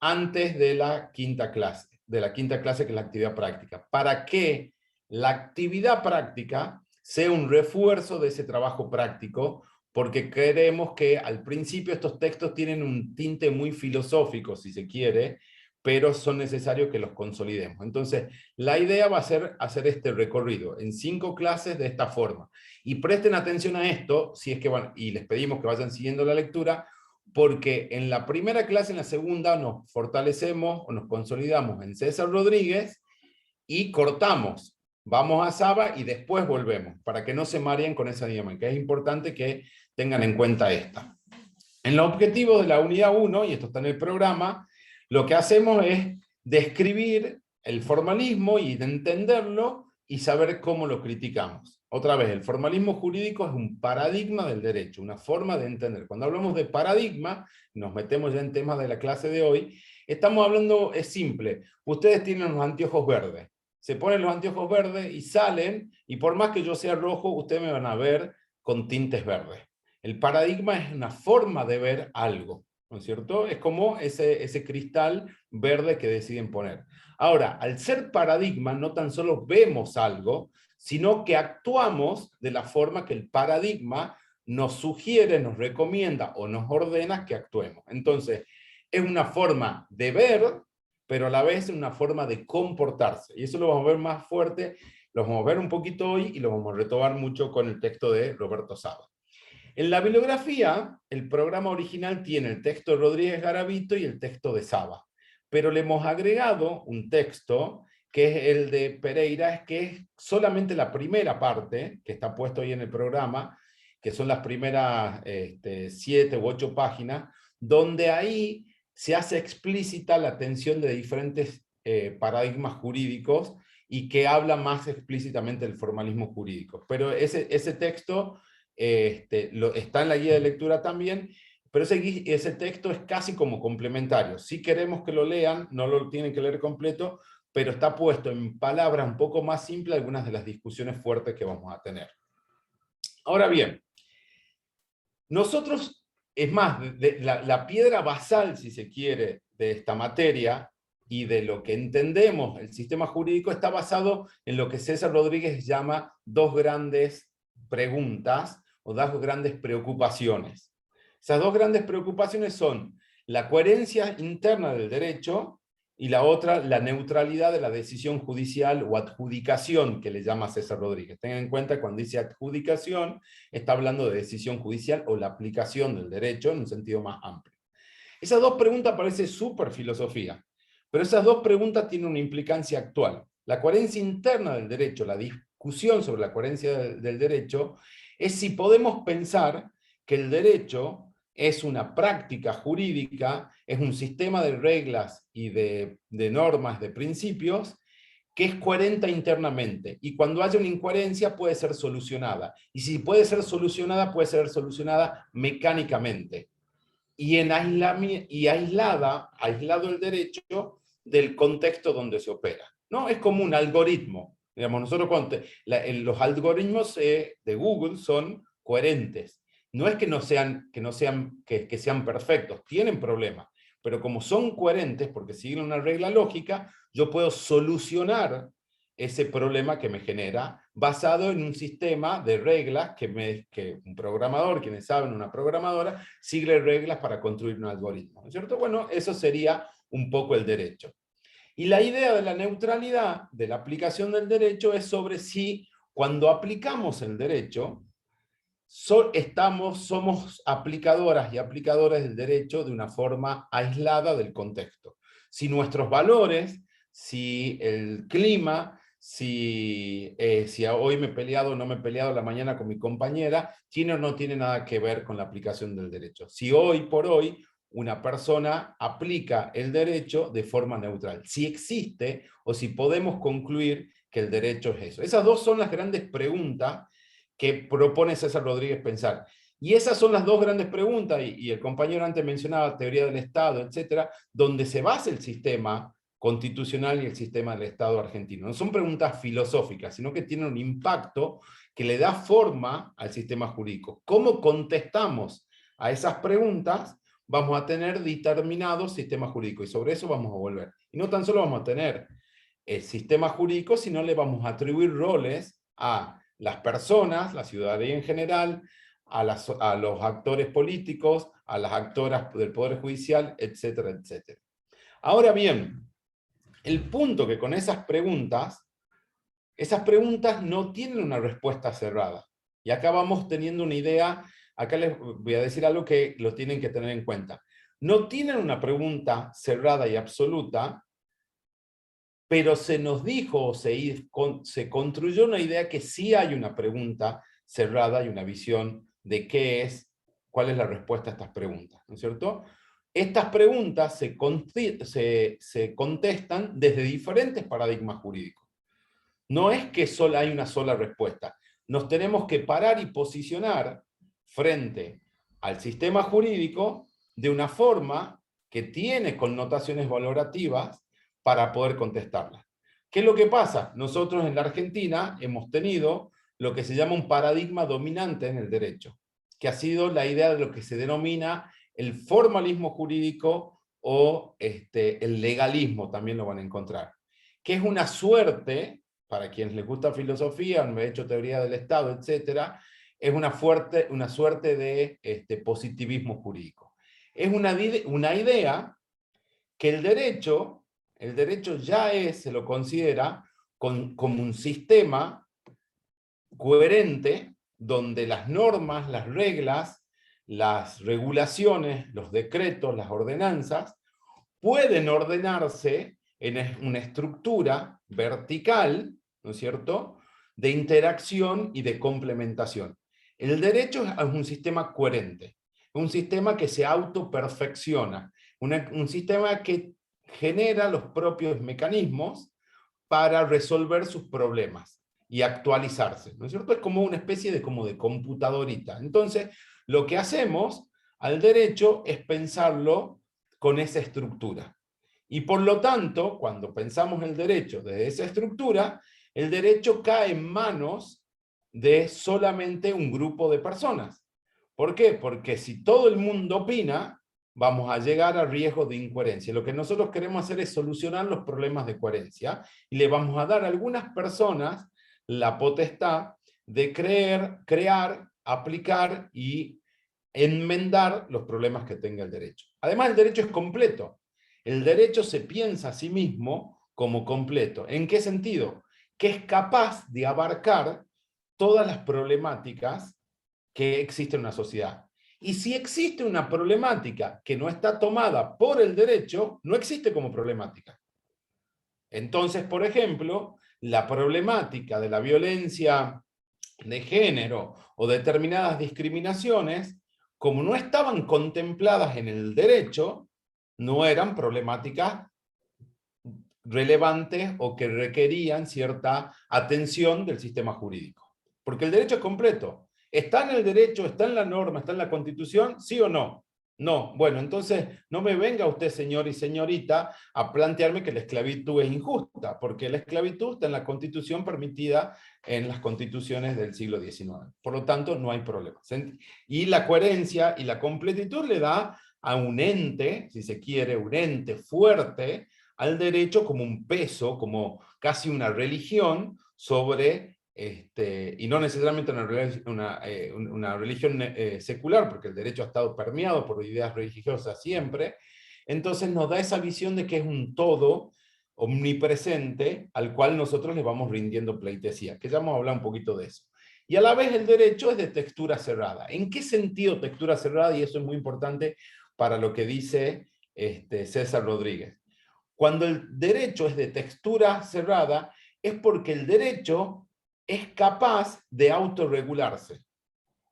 antes de la quinta clase, que es la actividad práctica, para que la actividad práctica sea un refuerzo de ese trabajo práctico, porque creemos que al principio estos textos tienen un tinte muy filosófico, si se quiere, pero son necesarios que los consolidemos. Entonces, la idea va a ser hacer este recorrido en 5 clases de esta forma. Y presten atención a esto, si es que van, y les pedimos que vayan siguiendo la lectura, porque en la primera clase, en la segunda, nos fortalecemos o nos consolidamos en César Rodríguez y cortamos. Vamos a Saba y después volvemos, para que no se mareen con esa dinámica. Es importante que tengan en cuenta esta. En los objetivos de la unidad 1, y esto está en el programa, lo que hacemos es describir el formalismo y entenderlo y saber cómo lo criticamos. Otra vez, el formalismo jurídico es un paradigma del derecho, una forma de entender. Cuando hablamos de paradigma, nos metemos ya en temas de la clase de hoy, estamos hablando, es simple, ustedes tienen los anteojos verdes, se ponen los anteojos verdes y salen, y por más que yo sea rojo, ustedes me van a ver con tintes verdes. El paradigma es una forma de ver algo, ¿no es cierto? Es como ese cristal verde que deciden poner. Ahora, al ser paradigma, no tan solo vemos algo, sino que actuamos de la forma que el paradigma nos sugiere, nos recomienda o nos ordena que actuemos. Entonces, es una forma de ver, pero a la vez es una forma de comportarse. Y eso lo vamos a ver más fuerte, lo vamos a ver un poquito hoy y lo vamos a retomar mucho con el texto de Roberto Saba. En la bibliografía, el programa original tiene el texto de Rodríguez Garavito y el texto de Saba, pero le hemos agregado un texto que es el de Pereira, que es solamente la primera parte, que está puesto ahí en el programa, que son las primeras 7 u 8 páginas, donde ahí se hace explícita la tensión de diferentes paradigmas jurídicos y que habla más explícitamente del formalismo jurídico. Pero ese texto está en la guía de lectura también, pero ese texto es casi como complementario. Si queremos que lo lean, no lo tienen que leer completo, pero está puesto en palabras un poco más simples algunas de las discusiones fuertes que vamos a tener. Ahora bien, nosotros, es más, la piedra basal, si se quiere, de esta materia y de lo que entendemos el sistema jurídico está basado en lo que César Rodríguez llama 2 grandes preguntas o 2 grandes preocupaciones. Esas 2 grandes preocupaciones son la coherencia interna del derecho y la otra, la neutralidad de la decisión judicial o adjudicación, que le llama César Rodríguez. Tengan en cuenta, cuando dice adjudicación, está hablando de decisión judicial o la aplicación del derecho en un sentido más amplio. Esas dos preguntas parecen súper filosofía, pero esas dos preguntas tienen una implicancia actual. La coherencia interna del derecho, la discusión sobre la coherencia del derecho, es si podemos pensar que el derecho es una práctica jurídica, es un sistema de reglas y de normas, de principios, que es coherente internamente. Y cuando haya una incoherencia puede ser solucionada. Y si puede ser solucionada mecánicamente. Y aislado el derecho del contexto donde se opera, ¿no? Es como un algoritmo. Digamos, nosotros los algoritmos de Google son coherentes. No es que sean perfectos, tienen problemas, pero como son coherentes, porque siguen una regla lógica, yo puedo solucionar ese problema que me genera, basado en un sistema de reglas que un programador, quienes saben, una programadora, sigue reglas para construir un algoritmo, ¿no es cierto? Bueno, eso sería un poco el derecho. Y la idea de la neutralidad, de la aplicación del derecho, es sobre si cuando aplicamos el derecho, somos aplicadoras y aplicadores del derecho de una forma aislada del contexto. Si nuestros valores, si el clima, si hoy me he peleado o no me he peleado la mañana con mi compañera, tiene o no tiene nada que ver con la aplicación del derecho. Si hoy por hoy una persona aplica el derecho de forma neutral. Si existe o si podemos concluir que el derecho es eso. Esas dos son las grandes preguntas que propone César Rodríguez pensar. Y esas son las dos grandes preguntas, y el compañero antes mencionaba teoría del Estado, etcétera, donde se basa el sistema constitucional y el sistema del Estado argentino. No son preguntas filosóficas, sino que tienen un impacto que le da forma al sistema jurídico. ¿Cómo contestamos a esas preguntas? Vamos a tener determinado sistema jurídico, y sobre eso vamos a volver. Y no tan solo vamos a tener el sistema jurídico, sino le vamos a atribuir roles a las personas, la ciudadanía en general, a los actores políticos, a las actoras del Poder Judicial, etcétera, etcétera. Ahora bien, el punto que con esas preguntas no tienen una respuesta cerrada. Y acá vamos teniendo una idea, acá les voy a decir algo que lo tienen que tener en cuenta. No tienen una pregunta cerrada y absoluta, pero se nos dijo, o se construyó una idea que sí hay una pregunta cerrada y una visión de cuál es la respuesta a estas preguntas, ¿no es cierto? Estas preguntas se contestan desde diferentes paradigmas jurídicos. No es que solo hay una sola respuesta. Nos tenemos que parar y posicionar frente al sistema jurídico de una forma que tiene connotaciones valorativas para poder contestarla. ¿Qué es lo que pasa? Nosotros en la Argentina hemos tenido lo que se llama un paradigma dominante en el derecho, que ha sido la idea de lo que se denomina el formalismo jurídico o el legalismo, también lo van a encontrar, que es una suerte, para quienes les gusta filosofía, han hecho teoría del Estado, etcétera, es una suerte de positivismo jurídico. Es una idea que el derecho ya se lo considera como un sistema coherente donde las normas, las reglas, las regulaciones, los decretos, las ordenanzas, pueden ordenarse en una estructura vertical, ¿no es cierto?, de interacción y de complementación. El derecho es un sistema coherente, un sistema que se autoperfecciona, un sistema que genera los propios mecanismos para resolver sus problemas y actualizarse, ¿no es cierto? Es como una especie de computadorita. Entonces, lo que hacemos al derecho es pensarlo con esa estructura. Y por lo tanto, cuando pensamos el derecho desde esa estructura, el derecho cae en manos de solamente un grupo de personas. ¿Por qué? Porque si todo el mundo opina, vamos a llegar a riesgos de incoherencia. Lo que nosotros queremos hacer es solucionar los problemas de coherencia y le vamos a dar a algunas personas la potestad de crear, aplicar y enmendar los problemas que tenga el derecho. Además, el derecho es completo. El derecho se piensa a sí mismo como completo. ¿En qué sentido? Que es capaz de abarcar todas las problemáticas que existen en una sociedad. Y si existe una problemática que no está tomada por el derecho, no existe como problemática. Entonces, por ejemplo, la problemática de la violencia de género o determinadas discriminaciones, como no estaban contempladas en el derecho, no eran problemáticas relevantes o que requerían cierta atención del sistema jurídico. Porque el derecho es completo. ¿Está en el derecho, está en la norma, está en la Constitución? ¿Sí o no? No. Bueno, entonces no me venga usted, señor y señorita, a plantearme que la esclavitud es injusta, porque la esclavitud está en la Constitución permitida en las constituciones del siglo XIX. Por lo tanto, no hay problema. Y la coherencia y la completitud le da a un ente, si se quiere, un ente fuerte, al derecho como un peso, como casi una religión sobre, y no necesariamente una religión secular, porque el derecho ha estado permeado por ideas religiosas siempre. Entonces nos da esa visión de que es un todo omnipresente al cual nosotros le vamos rindiendo pleitesía, que ya vamos a hablar un poquito de eso. Y a la vez el derecho es de textura cerrada. ¿En qué sentido textura cerrada? Y eso es muy importante para lo que dice César Rodríguez. Cuando el derecho es de textura cerrada, es porque el derecho es capaz de autorregularse.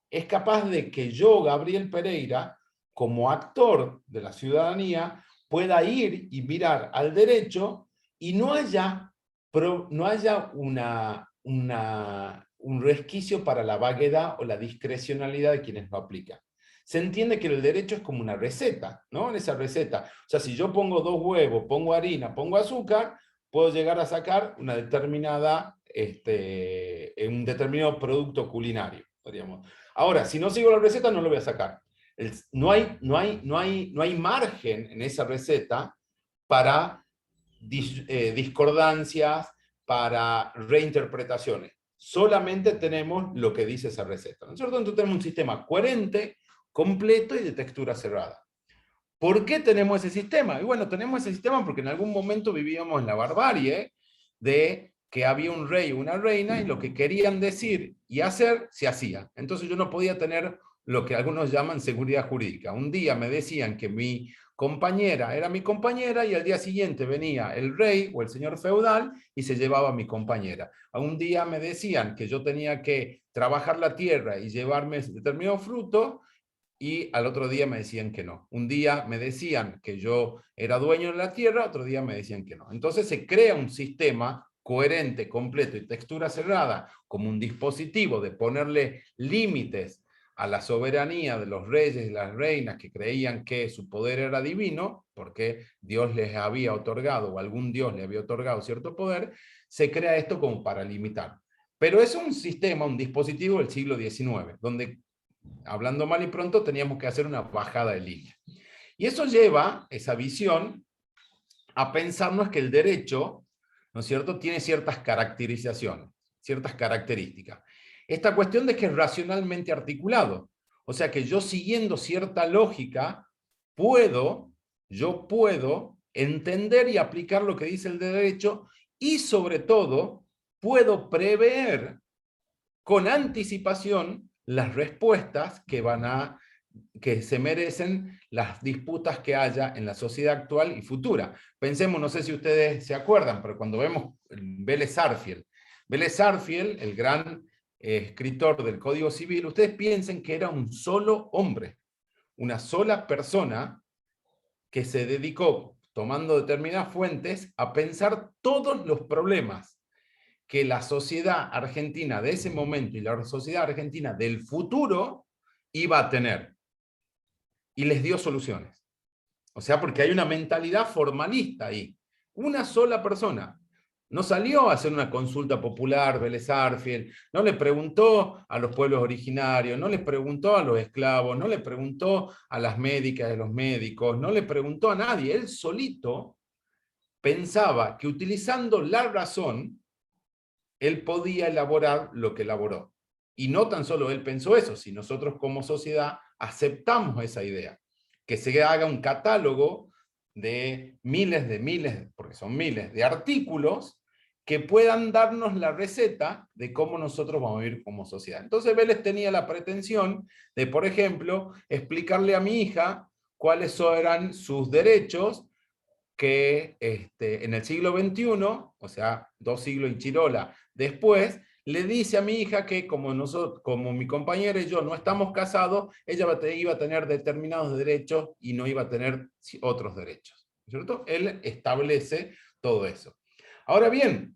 Es capaz de que yo, Gabriel Pereira, como actor de la ciudadanía, pueda ir y mirar al derecho y no haya un resquicio para la vaguedad o la discrecionalidad de quienes lo aplican. Se entiende que el derecho es como una receta, ¿no? En esa receta. O sea, si yo pongo 2 huevos, pongo harina, pongo azúcar, puedo llegar a sacar una determinada, un determinado producto culinario, podríamos. Ahora, si no sigo la receta, no lo voy a sacar. No hay margen en esa receta para discordancias, para reinterpretaciones. Solamente tenemos lo que dice esa receta, ¿no es cierto? Entonces tenemos un sistema coherente, completo y de textura cerrada. ¿Por qué tenemos ese sistema? Y bueno, tenemos ese sistema porque en algún momento vivíamos en la barbarie de que había un rey o una reina y lo que querían decir y hacer, se hacía. Entonces yo no podía tener lo que algunos llaman seguridad jurídica. Un día me decían que mi compañera era mi compañera y al día siguiente venía el rey o el señor feudal y se llevaba a mi compañera. Un día me decían que yo tenía que trabajar la tierra y llevarme determinado fruto y al otro día me decían que no. Un día me decían que yo era dueño de la tierra, otro día me decían que no. Entonces se crea un sistema coherente, completo y textura cerrada como un dispositivo de ponerle límites a la soberanía de los reyes y las reinas que creían que su poder era divino, porque Dios les había otorgado o algún Dios le había otorgado cierto poder, se crea esto como para limitar. Pero es un sistema, un dispositivo del siglo XIX, donde hablando mal y pronto, teníamos que hacer una bajada de línea. Y eso lleva, esa visión, a pensarnos que el derecho, ¿no es cierto?, tiene ciertas caracterizaciones, ciertas características. Esta cuestión de que es racionalmente articulado. O sea que yo siguiendo cierta lógica, yo puedo entender y aplicar lo que dice el derecho y sobre todo puedo prever con anticipación las respuestas que se merecen las disputas que haya en la sociedad actual y futura. Pensemos, no sé si ustedes se acuerdan, pero cuando vemos Vélez Sarsfield, el gran escritor del Código Civil, ustedes piensen que era un solo hombre, una sola persona que se dedicó, tomando determinadas fuentes, a pensar todos los problemas que la sociedad argentina de ese momento y la sociedad argentina del futuro iba a tener. Y les dio soluciones. O sea, porque hay una mentalidad formalista ahí. Una sola persona. No salió a hacer una consulta popular, Vélez Sarsfield, no le preguntó a los pueblos originarios, no les preguntó a los esclavos, no le preguntó a las médicas y a los médicos, no le preguntó a nadie. Él solito pensaba que utilizando la razón, él podía elaborar lo que elaboró. Y no tan solo él pensó eso, si nosotros como sociedad aceptamos esa idea, que se haga un catálogo de miles, porque son miles, de artículos que puedan darnos la receta de cómo nosotros vamos a vivir como sociedad. Entonces Vélez tenía la pretensión de, por ejemplo, explicarle a mi hija cuáles eran sus derechos que en el siglo XXI, o sea, 2 siglos y chirola después, le dice a mi hija que como mi compañera y yo no estamos casados, ella iba a tener determinados derechos y no iba a tener otros derechos, ¿cierto? Él establece todo eso. Ahora bien,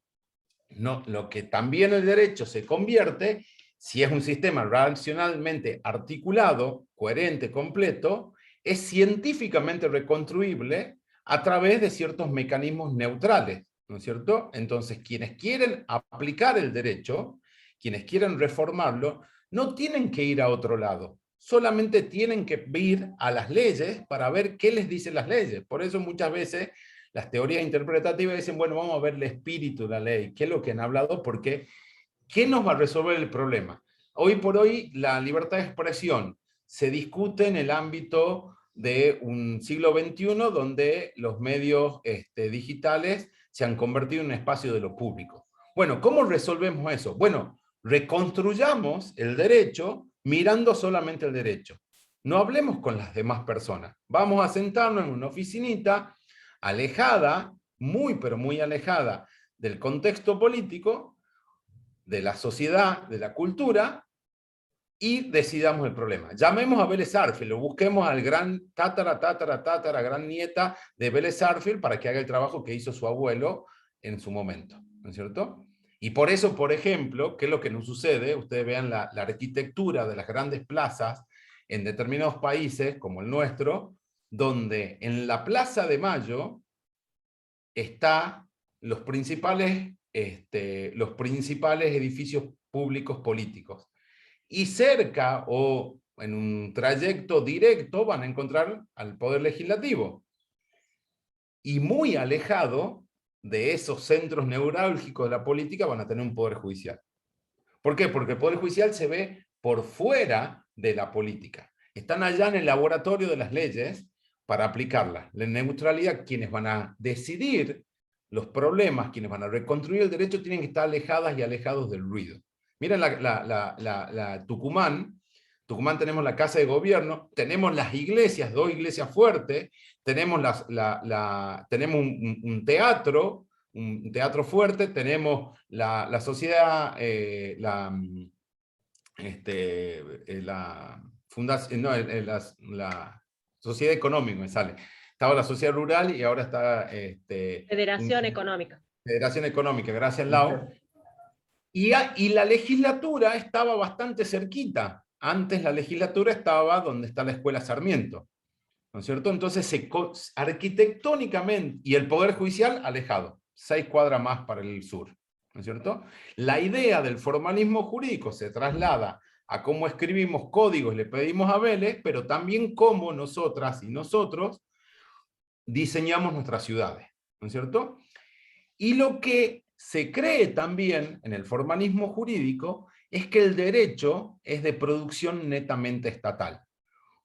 lo que también el derecho se convierte, si es un sistema racionalmente articulado, coherente, completo, es científicamente reconstruible a través de ciertos mecanismos neutrales, ¿no es cierto? Entonces, quienes quieren aplicar el derecho, quienes quieren reformarlo, no tienen que ir a otro lado, solamente tienen que ir a las leyes para ver qué les dicen las leyes. Por eso muchas veces las teorías interpretativas dicen, bueno, vamos a ver el espíritu de la ley, qué es lo que han hablado, porque ¿qué nos va a resolver el problema? Hoy por hoy la libertad de expresión se discute en el ámbito de un siglo XXI donde los medios digitales se han convertido en un espacio de lo público. Bueno, ¿cómo resolvemos eso? Bueno, reconstruyamos el derecho mirando solamente el derecho. No hablemos con las demás personas. Vamos a sentarnos en una oficinita alejada, muy pero muy alejada del contexto político, de la sociedad, de la cultura, y decidamos el problema. Llamemos a Vélez Sarsfield, o busquemos al gran gran nieta de Vélez Sarsfield para que haga el trabajo que hizo su abuelo en su momento, ¿no es cierto? Y por eso, por ejemplo, ¿qué es lo que nos sucede? Ustedes vean la arquitectura de las grandes plazas en determinados países, como el nuestro, donde en la Plaza de Mayo están los principales edificios públicos políticos. Y cerca o en un trayecto directo van a encontrar al Poder Legislativo. Y muy alejado de esos centros neurálgicos de la política van a tener un Poder Judicial. ¿Por qué? Porque el Poder Judicial se ve por fuera de la política. Están allá en el laboratorio de las leyes para aplicarlas. La neutralidad, quienes van a decidir los problemas, quienes van a reconstruir el derecho, tienen que estar alejadas y alejados del ruido. Miren Tucumán. Tucumán tenemos la Casa de Gobierno, tenemos las iglesias, 2 iglesias fuertes, tenemos, tenemos un teatro fuerte, tenemos la sociedad, la sociedad económica, me sale. Estaba la sociedad rural y ahora está... Federación Económica. Federación Económica, gracias Lau. Y la legislatura estaba bastante cerquita. Antes la legislatura estaba donde está la Escuela Sarmiento, ¿no es cierto? Entonces, arquitectónicamente, y el Poder Judicial alejado, 6 cuadras más para el sur, ¿no es cierto? La idea del formalismo jurídico se traslada a cómo escribimos códigos, le pedimos a Vélez, pero también cómo nosotras y nosotros diseñamos nuestras ciudades, ¿no es cierto? Y lo que se cree también en el formalismo jurídico es que el derecho es de producción netamente estatal.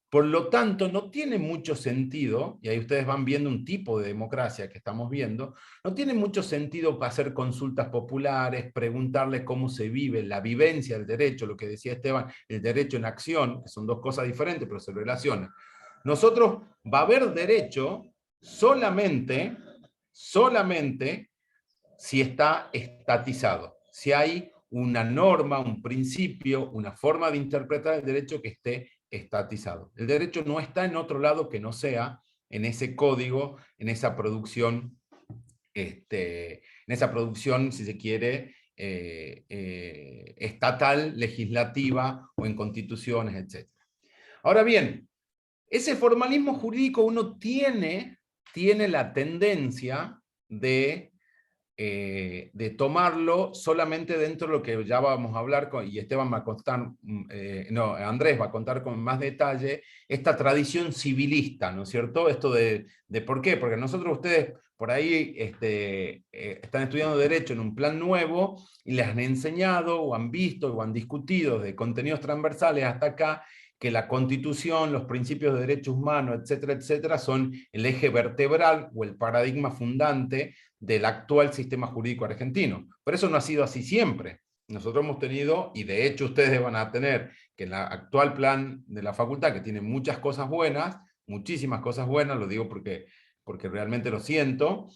Por lo tanto, no tiene mucho sentido, y ahí ustedes van viendo un tipo de democracia que estamos viendo, no tiene mucho sentido hacer consultas populares, preguntarles cómo se vive la vivencia del derecho, lo que decía Esteban, el derecho en acción, que son 2 cosas diferentes, pero se relacionan. Nosotros va a haber derecho solamente si está estatizado, si hay una norma, un principio, una forma de interpretar el derecho que esté estatizado. El derecho no está en otro lado que no sea en ese código, en esa producción, si se quiere, estatal, legislativa o en constituciones, etc. Ahora bien, ese formalismo jurídico uno tiene la tendencia de tomarlo solamente dentro de lo que ya vamos a hablar, y Esteban va a contar, Andrés va a contar con más detalle, esta tradición civilista, ¿no es cierto? Esto de ¿por qué? Porque nosotros, ustedes por ahí están estudiando Derecho en un plan nuevo, y les han enseñado, o han visto, o han discutido de contenidos transversales hasta acá, que la Constitución, los principios de derechos humanos, etcétera, etcétera, son el eje vertebral o el paradigma fundante del actual sistema jurídico argentino. Pero eso no ha sido así siempre. Nosotros hemos tenido, y de hecho ustedes van a tener, que en el actual plan de la facultad, que tiene muchas cosas buenas, muchísimas cosas buenas, lo digo porque realmente lo siento,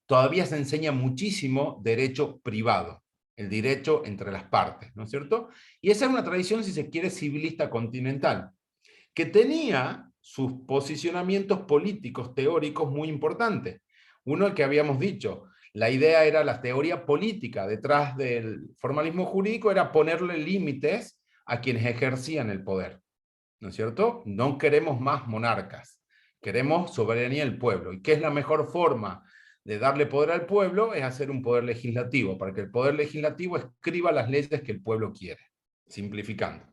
todavía se enseña muchísimo derecho privado, el derecho entre las partes, ¿no es cierto? Y esa es una tradición, si se quiere, civilista continental, que tenía sus posicionamientos políticos, teóricos muy importantes. Uno, el que habíamos dicho, la idea era, la teoría política detrás del formalismo jurídico era ponerle límites a quienes ejercían el poder, ¿no es cierto? No queremos más monarcas, queremos soberanía del pueblo. ¿Y qué es la mejor forma de darle poder al pueblo? Es hacer un poder legislativo, para que el poder legislativo escriba las leyes que el pueblo quiere, simplificando.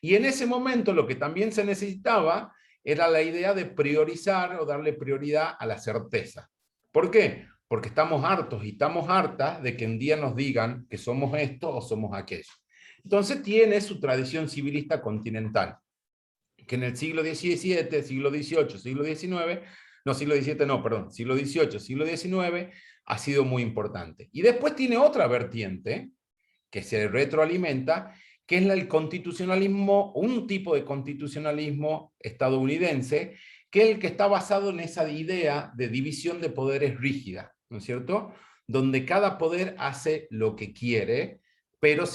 Y en ese momento lo que también se necesitaba era la idea de priorizar o darle prioridad a la certeza. ¿Por qué? Porque estamos hartos y estamos hartas de que un día nos digan que somos esto o somos aquello. Entonces tiene su tradición civilista continental, que en el siglo XVII, siglo XVIII, siglo XIX, no, siglo XVII no, perdón, siglo XVIII, siglo XIX, ha sido muy importante. Y después tiene otra vertiente, que se retroalimenta, que es el constitucionalismo, un tipo de constitucionalismo estadounidense, que es el que está basado en esa idea de división de poderes rígida, ¿no es cierto? Donde cada poder hace lo que quiere, pero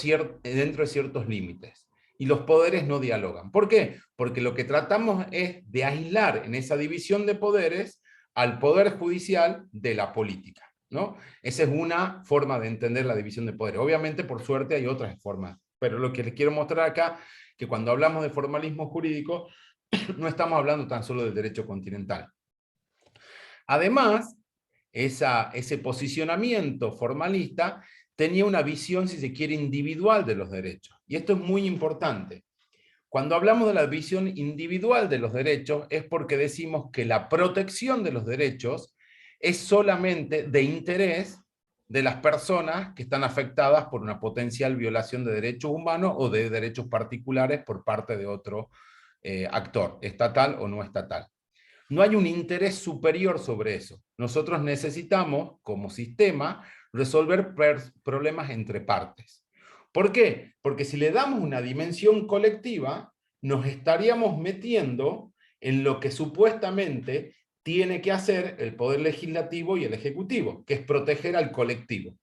dentro de ciertos límites. Y los poderes no dialogan. ¿Por qué? Porque lo que tratamos es de aislar en esa división de poderes al poder judicial de la política, ¿no? Esa es una forma de entender la división de poderes. Obviamente, por suerte, hay otras formas. Pero lo que les quiero mostrar acá, que cuando hablamos de formalismo jurídico, no estamos hablando tan solo del derecho continental. Además, ese posicionamiento formalista tenía una visión, si se quiere, individual de los derechos. Y esto es muy importante. Cuando hablamos de la visión individual de los derechos, es porque decimos que la protección de los derechos es solamente de interés de las personas que están afectadas por una potencial violación de derechos humanos o de derechos particulares por parte de otro actor, estatal o no estatal. No hay un interés superior sobre eso. Nosotros necesitamos, como sistema, resolver problemas entre partes. ¿Por qué? Porque si le damos una dimensión colectiva, nos estaríamos metiendo en lo que supuestamente tiene que hacer el Poder Legislativo y el Ejecutivo, que es proteger al colectivo.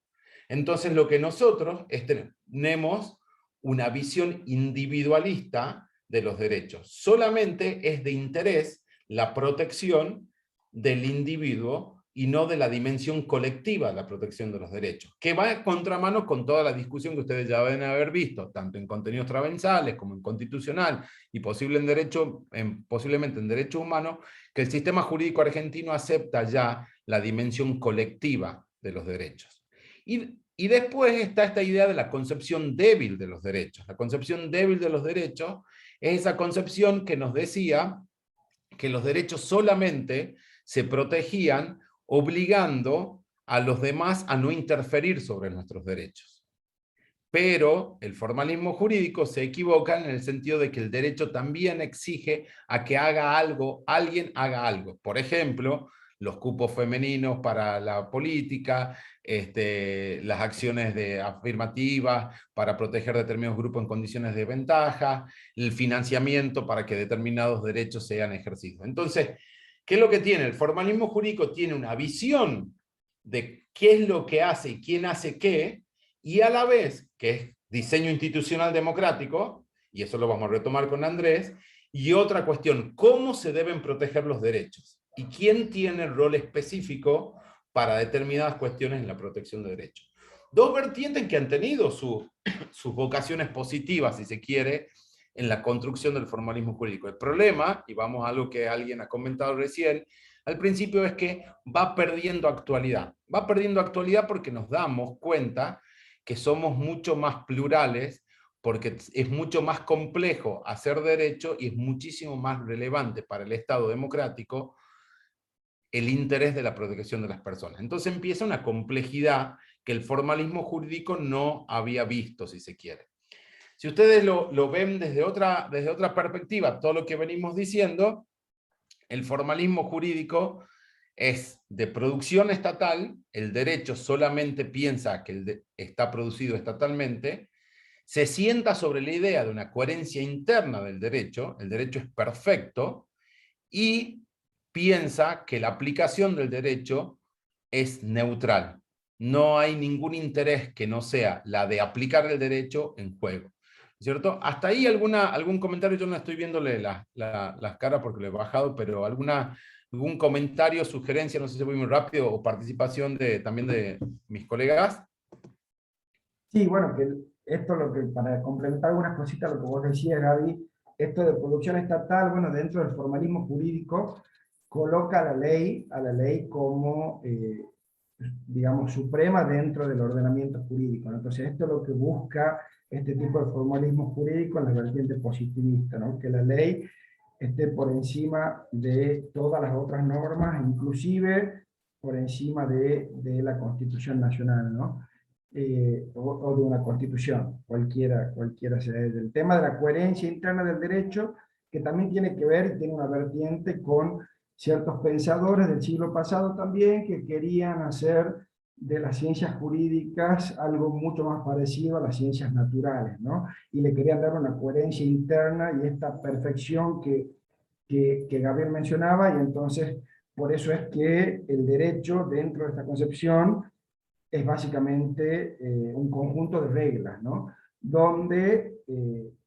Entonces lo que nosotros tenemos una visión individualista de los derechos. Solamente es de interés la protección del individuo y no de la dimensión colectiva de la protección de los derechos, que va en contramano con toda la discusión que ustedes ya deben haber visto, tanto en contenidos transversales como en constitucional y posiblemente en derecho humano, que el sistema jurídico argentino acepta ya la dimensión colectiva de los derechos. Y después está esta idea de la concepción débil de los derechos. La concepción débil de los derechos es esa concepción que nos decía que los derechos solamente se protegían obligando a los demás a no interferir sobre nuestros derechos. Pero el formalismo jurídico se equivoca en el sentido de que el derecho también exige a que haga algo, alguien haga algo. Por ejemplo, los cupos femeninos para la política, las acciones afirmativas para proteger determinados grupos en condiciones de ventaja, el financiamiento para que determinados derechos sean ejercidos. Entonces, ¿qué es lo que tiene? El formalismo jurídico tiene una visión de qué es lo que hace y quién hace qué, y a la vez, que es diseño institucional democrático, y eso lo vamos a retomar con Andrés, y otra cuestión, ¿cómo se deben proteger los derechos? ¿Y quién tiene el rol específico para determinadas cuestiones en la protección de derechos? Dos vertientes que han tenido sus vocaciones positivas, si se quiere, en la construcción del formalismo jurídico. El problema, y vamos a algo que alguien ha comentado recién, al principio es que va perdiendo actualidad. Va perdiendo actualidad porque nos damos cuenta que somos mucho más plurales, porque es mucho más complejo hacer derecho y es muchísimo más relevante para el Estado democrático el interés de la protección de las personas. Entonces empieza una complejidad que el formalismo jurídico no había visto, si se quiere. si ustedes lo ven desde otra perspectiva, todo lo que venimos diciendo, el formalismo jurídico es de producción estatal, el derecho solamente piensa que está producido estatalmente, se sienta sobre la idea de una coherencia interna del derecho, el derecho es perfecto, y piensa que la aplicación del derecho es neutral. No hay ningún interés que no sea la de aplicar el derecho en juego. ¿Cierto? Hasta ahí algún comentario, yo no estoy viéndole las caras porque lo he bajado, pero algún comentario, sugerencia, no sé si voy muy rápido, o participación también de mis colegas. Sí, bueno, que esto para complementar algunas cositas, lo que vos decías, Gaby, esto de producción estatal, bueno, dentro del formalismo jurídico, coloca a la ley como, digamos, suprema dentro del ordenamiento jurídico, ¿no? Entonces, esto es lo que busca este tipo de formalismo jurídico en la vertiente positivista, ¿no? Que la ley esté por encima de todas las otras normas, inclusive por encima de la Constitución Nacional, ¿no? O de una constitución, cualquiera sea. El tema de la coherencia interna del derecho, que también tiene que ver, tiene una vertiente con ciertos pensadores del siglo pasado también, que querían hacer de las ciencias jurídicas algo mucho más parecido a las ciencias naturales, ¿no? Y le querían dar una coherencia interna y esta perfección que Gabriel mencionaba, y entonces por eso es que el derecho dentro de esta concepción es básicamente un conjunto de reglas, ¿no? Donde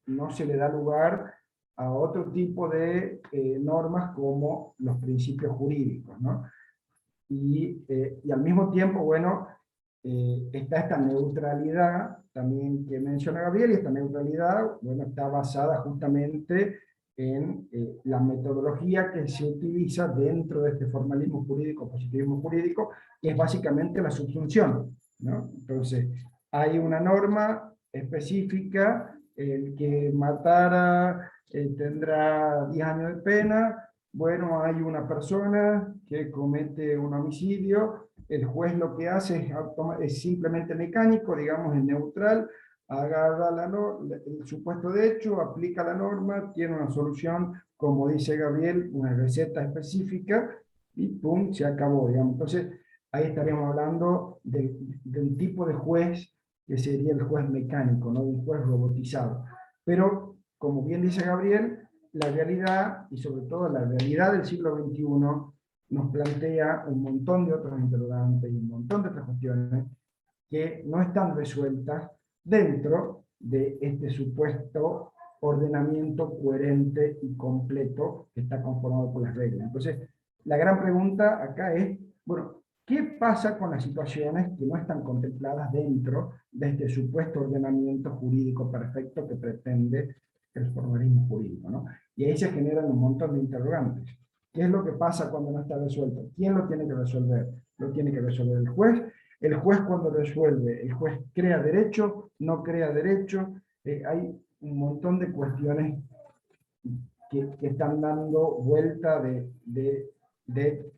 no se le da lugar a otro tipo de normas como los principios jurídicos, ¿no? Y al mismo tiempo, bueno, está esta neutralidad también que menciona Gabriel, y esta neutralidad, bueno, está basada justamente en la metodología que se utiliza dentro de este formalismo jurídico, positivismo jurídico, que es básicamente la subsunción, ¿no? Entonces, hay una norma específica, el que matara tendrá 10 años de pena. Bueno, hay una persona que comete un homicidio, el juez lo que hace es simplemente mecánico, digamos, es neutral, agarra el supuesto de hecho, aplica la norma, tiene una solución, como dice Gabriel, una receta específica, y pum, se acabó, digamos. Entonces, ahí estaríamos hablando de un tipo de juez que sería el juez mecánico, no un juez robotizado. Pero, como bien dice Gabriel, la realidad, y sobre todo la realidad del siglo XXI, nos plantea un montón de otros interrogantes y un montón de otras cuestiones que no están resueltas dentro de este supuesto ordenamiento coherente y completo que está conformado por las reglas. Entonces, la gran pregunta acá es, bueno, ¿qué pasa con las situaciones que no están contempladas dentro de este supuesto ordenamiento jurídico perfecto que pretende el formalismo jurídico, ¿no? Y ahí se generan un montón de interrogantes. ¿Qué es lo que pasa cuando no está resuelto? ¿Quién lo tiene que resolver? ¿Lo tiene que resolver el juez? El juez, cuando resuelve, el juez crea derecho, no crea derecho. Hay un montón de cuestiones que están dando vuelta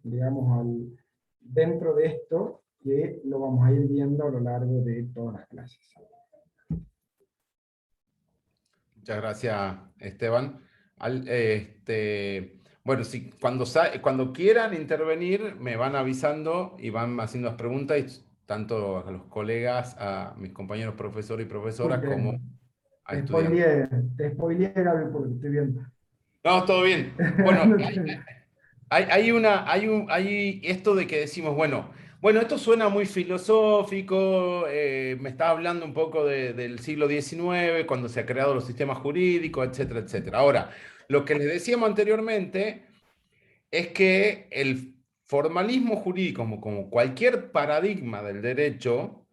digamos, dentro de esto, que lo vamos a ir viendo a lo largo de todas las clases. Muchas gracias, Esteban. Bueno, cuando quieran intervenir, me van avisando y van haciendo las preguntas, y tanto a los colegas, a mis compañeros profesores y profesoras, como a estudiantes. Te spoileé, Gaby, porque estoy viendo. No, todo bien. Bueno, hay esto de que decimos, bueno, esto suena muy filosófico, me está hablando un poco del siglo XIX, cuando se han creado los sistemas jurídicos, etcétera, etcétera. Ahora, lo que les decíamos anteriormente es que el formalismo jurídico, como cualquier paradigma del derecho,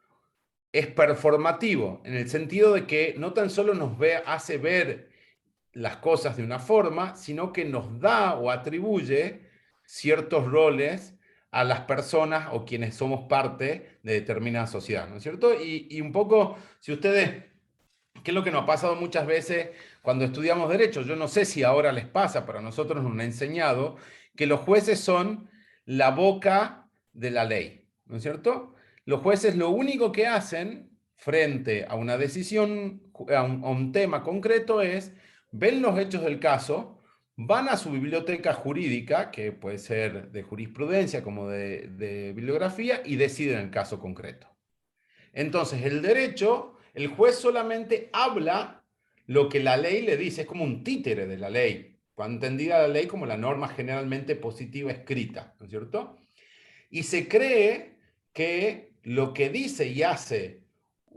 es performativo, en el sentido de que no tan solo nos hace ver las cosas de una forma, sino que nos da o atribuye ciertos roles a las personas o quienes somos parte de determinada sociedad, ¿no es cierto? Y un poco, si ustedes, ¿qué es lo que nos ha pasado muchas veces cuando estudiamos derecho? Yo no sé si ahora les pasa, pero a nosotros nos han enseñado que los jueces son la boca de la ley, ¿no es cierto? Los jueces lo único que hacen frente a una decisión, a un tema concreto, es, ven los hechos del caso, van a su biblioteca jurídica, que puede ser de jurisprudencia como de bibliografía, y deciden el caso concreto. Entonces, el derecho, el juez solamente habla lo que la ley le dice, es como un títere de la ley, cuando entendida la ley como la norma generalmente positiva escrita, ¿no es cierto? Y se cree que lo que dice y hace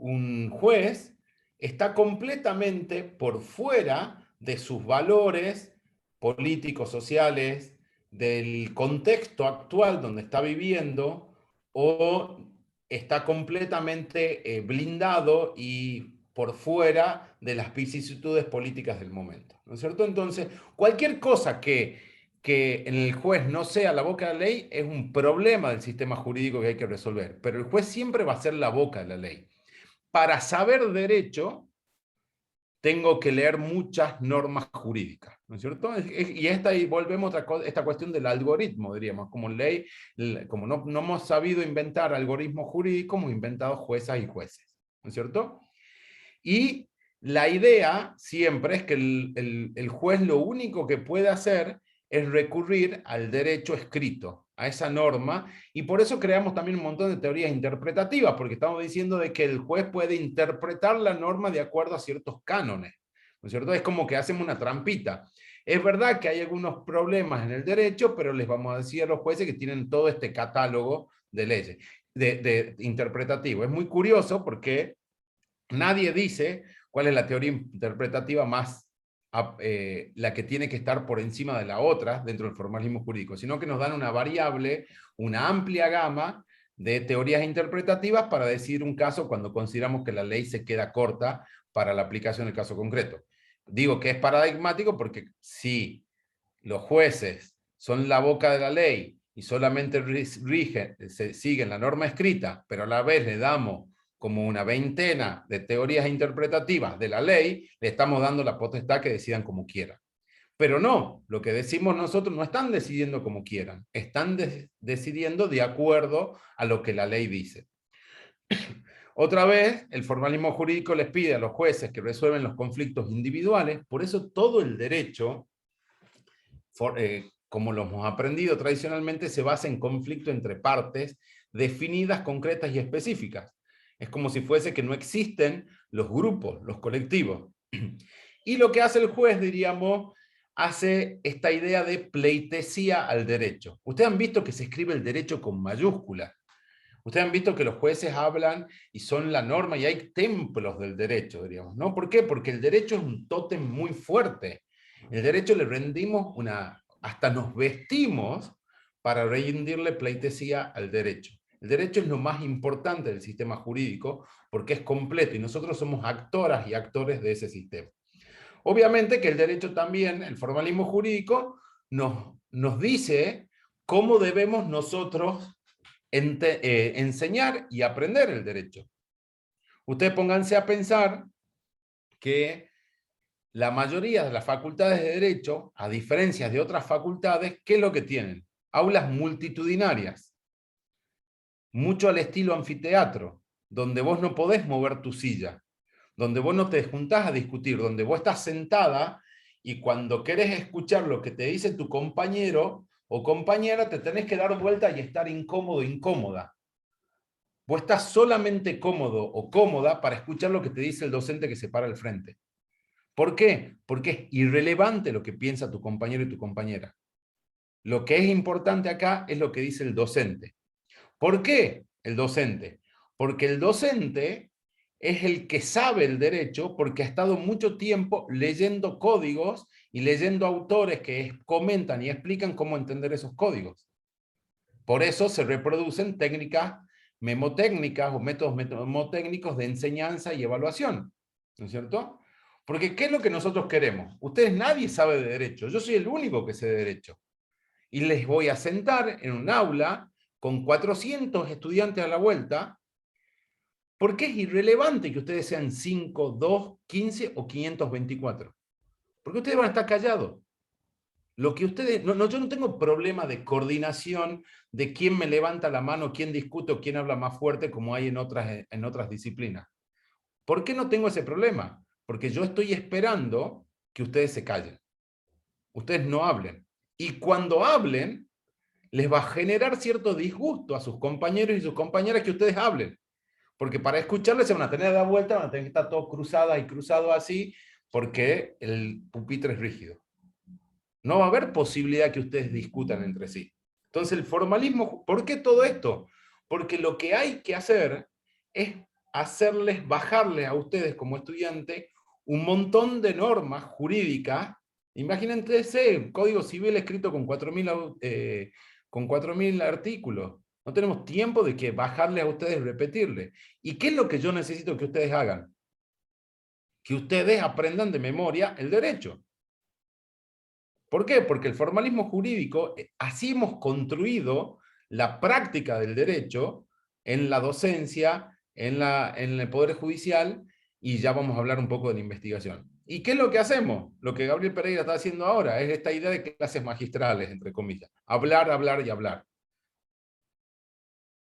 un juez está completamente por fuera de sus valores políticos, sociales, del contexto actual donde está viviendo, o está completamente blindado y por fuera de las vicisitudes políticas del momento, ¿no es cierto? Entonces, cualquier cosa que en el juez no sea la boca de la ley es un problema del sistema jurídico que hay que resolver, pero el juez siempre va a ser la boca de la ley. Para saber derecho, tengo que leer muchas normas jurídicas, ¿no es cierto? Y ahí volvemos a esta cuestión del algoritmo, diríamos, como ley, como no hemos sabido inventar algoritmos jurídicos, hemos inventado juezas y jueces, ¿no es cierto? Y la idea siempre es que el juez lo único que puede hacer es recurrir al derecho escrito, a esa norma, y por eso creamos también un montón de teorías interpretativas, porque estamos diciendo de que el juez puede interpretar la norma de acuerdo a ciertos cánones, ¿no es cierto? Es como que hacemos una trampita. Es verdad que hay algunos problemas en el derecho, pero les vamos a decir a los jueces que tienen todo este catálogo de leyes, de interpretativo. Es muy curioso porque nadie dice cuál es la teoría interpretativa más la que tiene que estar por encima de la otra dentro del formalismo jurídico, sino que nos dan una variable, una amplia gama de teorías interpretativas para decidir un caso cuando consideramos que la ley se queda corta para la aplicación del caso concreto. Digo que es paradigmático porque si los jueces son la boca de la ley y solamente siguen la norma escrita, pero a la vez le damos como una veintena de teorías interpretativas de la ley, le estamos dando la potestad que decidan como quieran. Pero no, lo que decimos nosotros no están decidiendo como quieran, están decidiendo de acuerdo a lo que la ley dice. Otra vez, el formalismo jurídico les pide a los jueces que resuelven los conflictos individuales, por eso todo el derecho, como lo hemos aprendido tradicionalmente, se basa en conflicto entre partes definidas, concretas y específicas. Es como si fuese que no existen los grupos, los colectivos. Y lo que hace el juez, diríamos, hace esta idea de pleitesía al derecho. Ustedes han visto que se escribe el derecho con mayúsculas. Ustedes han visto que los jueces hablan y son la norma y hay templos del derecho, diríamos, ¿no? ¿Por qué? Porque el derecho es un tótem muy fuerte. El derecho le rendimos hasta nos vestimos para rendirle pleitesía al derecho. El derecho es lo más importante del sistema jurídico porque es completo y nosotros somos actoras y actores de ese sistema. Obviamente que el derecho también, el formalismo jurídico, nos dice cómo debemos nosotros enseñar y aprender el derecho. Ustedes pónganse a pensar que la mayoría de las facultades de derecho, a diferencia de otras facultades, ¿qué es lo que tienen? Aulas multitudinarias. Mucho al estilo anfiteatro, donde vos no podés mover tu silla, donde vos no te juntás a discutir, donde vos estás sentada y cuando querés escuchar lo que te dice tu compañero o compañera, te tenés que dar vuelta y estar incómodo, incómoda. Vos estás solamente cómodo o cómoda para escuchar lo que te dice el docente que se para al frente. ¿Por qué? Porque es irrelevante lo que piensa tu compañero y tu compañera. Lo que es importante acá es lo que dice el docente. ¿Por qué el docente? Porque el docente es el que sabe el derecho porque ha estado mucho tiempo leyendo códigos y leyendo autores que comentan y explican cómo entender esos códigos. Por eso se reproducen técnicas memotécnicas o métodos memotécnicos de enseñanza y evaluación, ¿no es cierto? Porque ¿qué es lo que nosotros queremos? Ustedes nadie sabe de derecho, yo soy el único que sé de derecho. Y les voy a sentar en un aula con 400 estudiantes a la vuelta, porque es irrelevante que ustedes sean 5, 2, 15 o 524. Porque ustedes van a estar callados. Lo que ustedes, yo no tengo problema de coordinación de quién me levanta la mano, quién discute o quién habla más fuerte como hay en otras disciplinas. ¿Por qué no tengo ese problema? Porque yo estoy esperando que ustedes se callen. Ustedes no hablen. Y cuando hablen, les va a generar cierto disgusto a sus compañeros y sus compañeras que ustedes hablen. Porque para escucharles se van a tener que dar vuelta, van a tener que estar todos cruzadas y cruzados así, porque el pupitre es rígido. No va a haber posibilidad que ustedes discutan entre sí. Entonces el formalismo, ¿por qué todo esto? Porque lo que hay que hacer es bajarles a ustedes como estudiantes un montón de normas jurídicas. Imagínense un código civil escrito con 4.000 artículos. No tenemos tiempo de que bajarle a ustedes y repetirle. ¿Y qué es lo que yo necesito que ustedes hagan? Que ustedes aprendan de memoria el derecho. ¿Por qué? Porque el formalismo jurídico, así hemos construido la práctica del derecho en la docencia, en el Poder Judicial, y ya vamos a hablar un poco de la investigación. ¿Y qué es lo que hacemos? Lo que Gabriel Pereira está haciendo ahora es esta idea de clases magistrales, entre comillas. Hablar, hablar y hablar.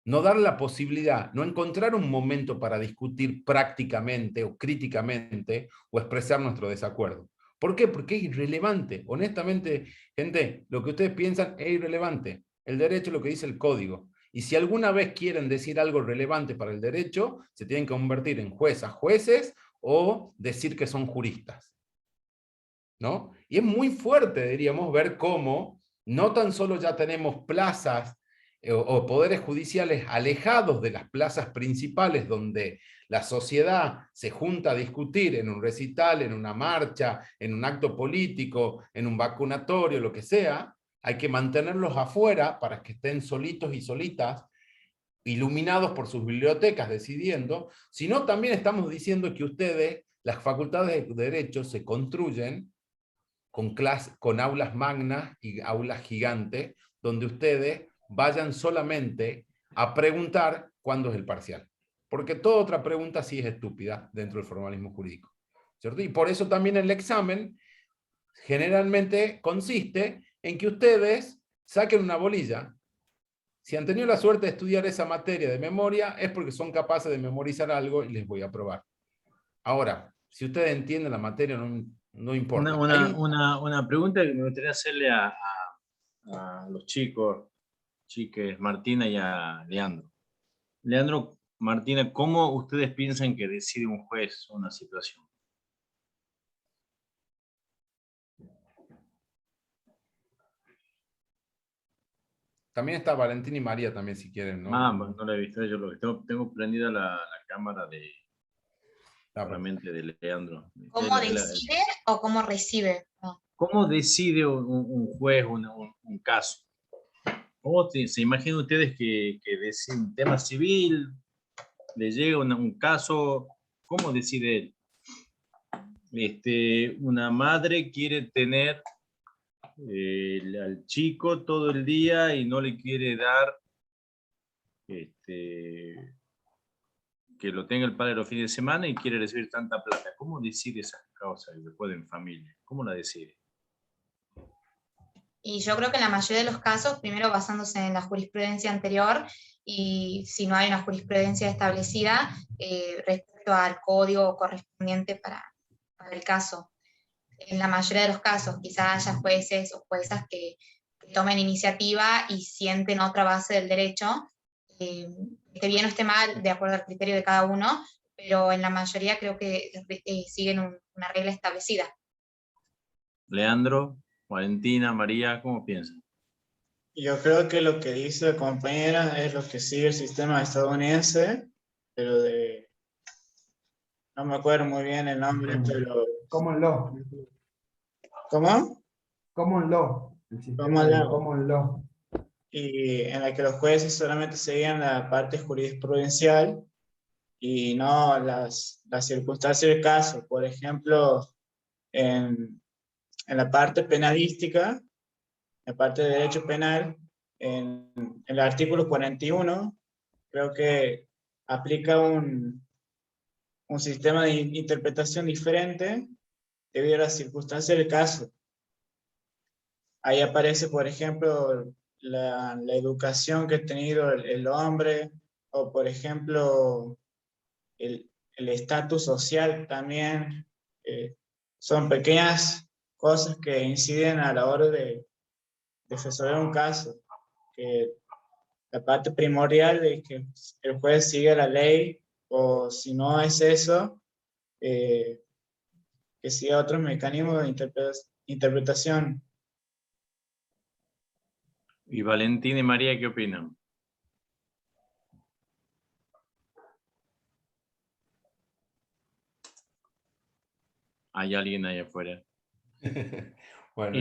No dar la posibilidad, no encontrar un momento para discutir prácticamente o críticamente o expresar nuestro desacuerdo. ¿Por qué? Porque es irrelevante. Honestamente, gente, lo que ustedes piensan es irrelevante. El derecho es lo que dice el código. Y si alguna vez quieren decir algo relevante para el derecho, se tienen que convertir en jueces o decir que son juristas. ¿No? Y es muy fuerte, diríamos, ver cómo no tan solo ya tenemos plazas o poderes judiciales alejados de las plazas principales donde la sociedad se junta a discutir en un recital, en una marcha, en un acto político, en un vacunatorio, lo que sea, hay que mantenerlos afuera para que estén solitos y solitas, iluminados por sus bibliotecas decidiendo, sino también estamos diciendo que ustedes, las facultades de Derecho se construyen con aulas magnas y aulas gigantes, donde ustedes vayan solamente a preguntar cuándo es el parcial. Porque toda otra pregunta sí es estúpida dentro del formalismo jurídico, ¿cierto? Y por eso también el examen generalmente consiste en que ustedes saquen una bolilla. Si han tenido la suerte de estudiar esa materia de memoria, es porque son capaces de memorizar algo y les voy a probar. Ahora, si ustedes entienden la materia, no importa. Una pregunta que me gustaría hacerle a los chicos, chiques, Martina y a Leandro. Leandro, Martina, ¿cómo ustedes piensan que decide un juez una situación? También está Valentín y María también, si quieren, ¿no? No la he visto, yo lo que tengo prendida la cámara de realmente de Leandro. ¿Cómo decide o cómo recibe? No. ¿Cómo decide un juez un caso? ¿Cómo se imaginan ustedes que decide un tema civil, le llega un caso, cómo decide él? Una madre quiere tener al chico todo el día y no le quiere dar que lo tenga el padre los fines de semana y quiere recibir tanta plata. ¿Cómo decide esas causas después en familia? ¿Cómo la decide? Y yo creo que en la mayoría de los casos, primero basándose en la jurisprudencia anterior, y si no hay una jurisprudencia establecida, respecto al código correspondiente para el caso. En la mayoría de los casos, quizás haya jueces o juezas que tomen iniciativa y sienten otra base del derecho, esté bien o esté mal, de acuerdo al criterio de cada uno, pero en la mayoría creo que siguen una regla establecida. Leandro, Valentina, María, ¿cómo piensan? Yo creo que lo que dice la compañera es lo que sigue el sistema estadounidense, pero no me acuerdo muy bien el nombre, pero... Common Law. ¿Cómo? Common Law. El sistema de Common Law. Y en la que los jueces solamente seguían la parte jurisprudencial y no las circunstancias del caso. Por ejemplo, en la parte penalística, la parte de derecho penal, en el artículo 41, creo que aplica un sistema de interpretación diferente debido a las circunstancias del caso. Ahí aparece, por ejemplo, la educación que ha tenido el hombre, o por ejemplo, el el estatus social también. Son pequeñas cosas que inciden a la hora de resolver un caso. Que la parte primordial es que el juez siga la ley, o si no es eso, que siga otros mecanismos de interpretación. Y Valentín y María, ¿qué opinan? ¿Hay alguien allá afuera? Bueno,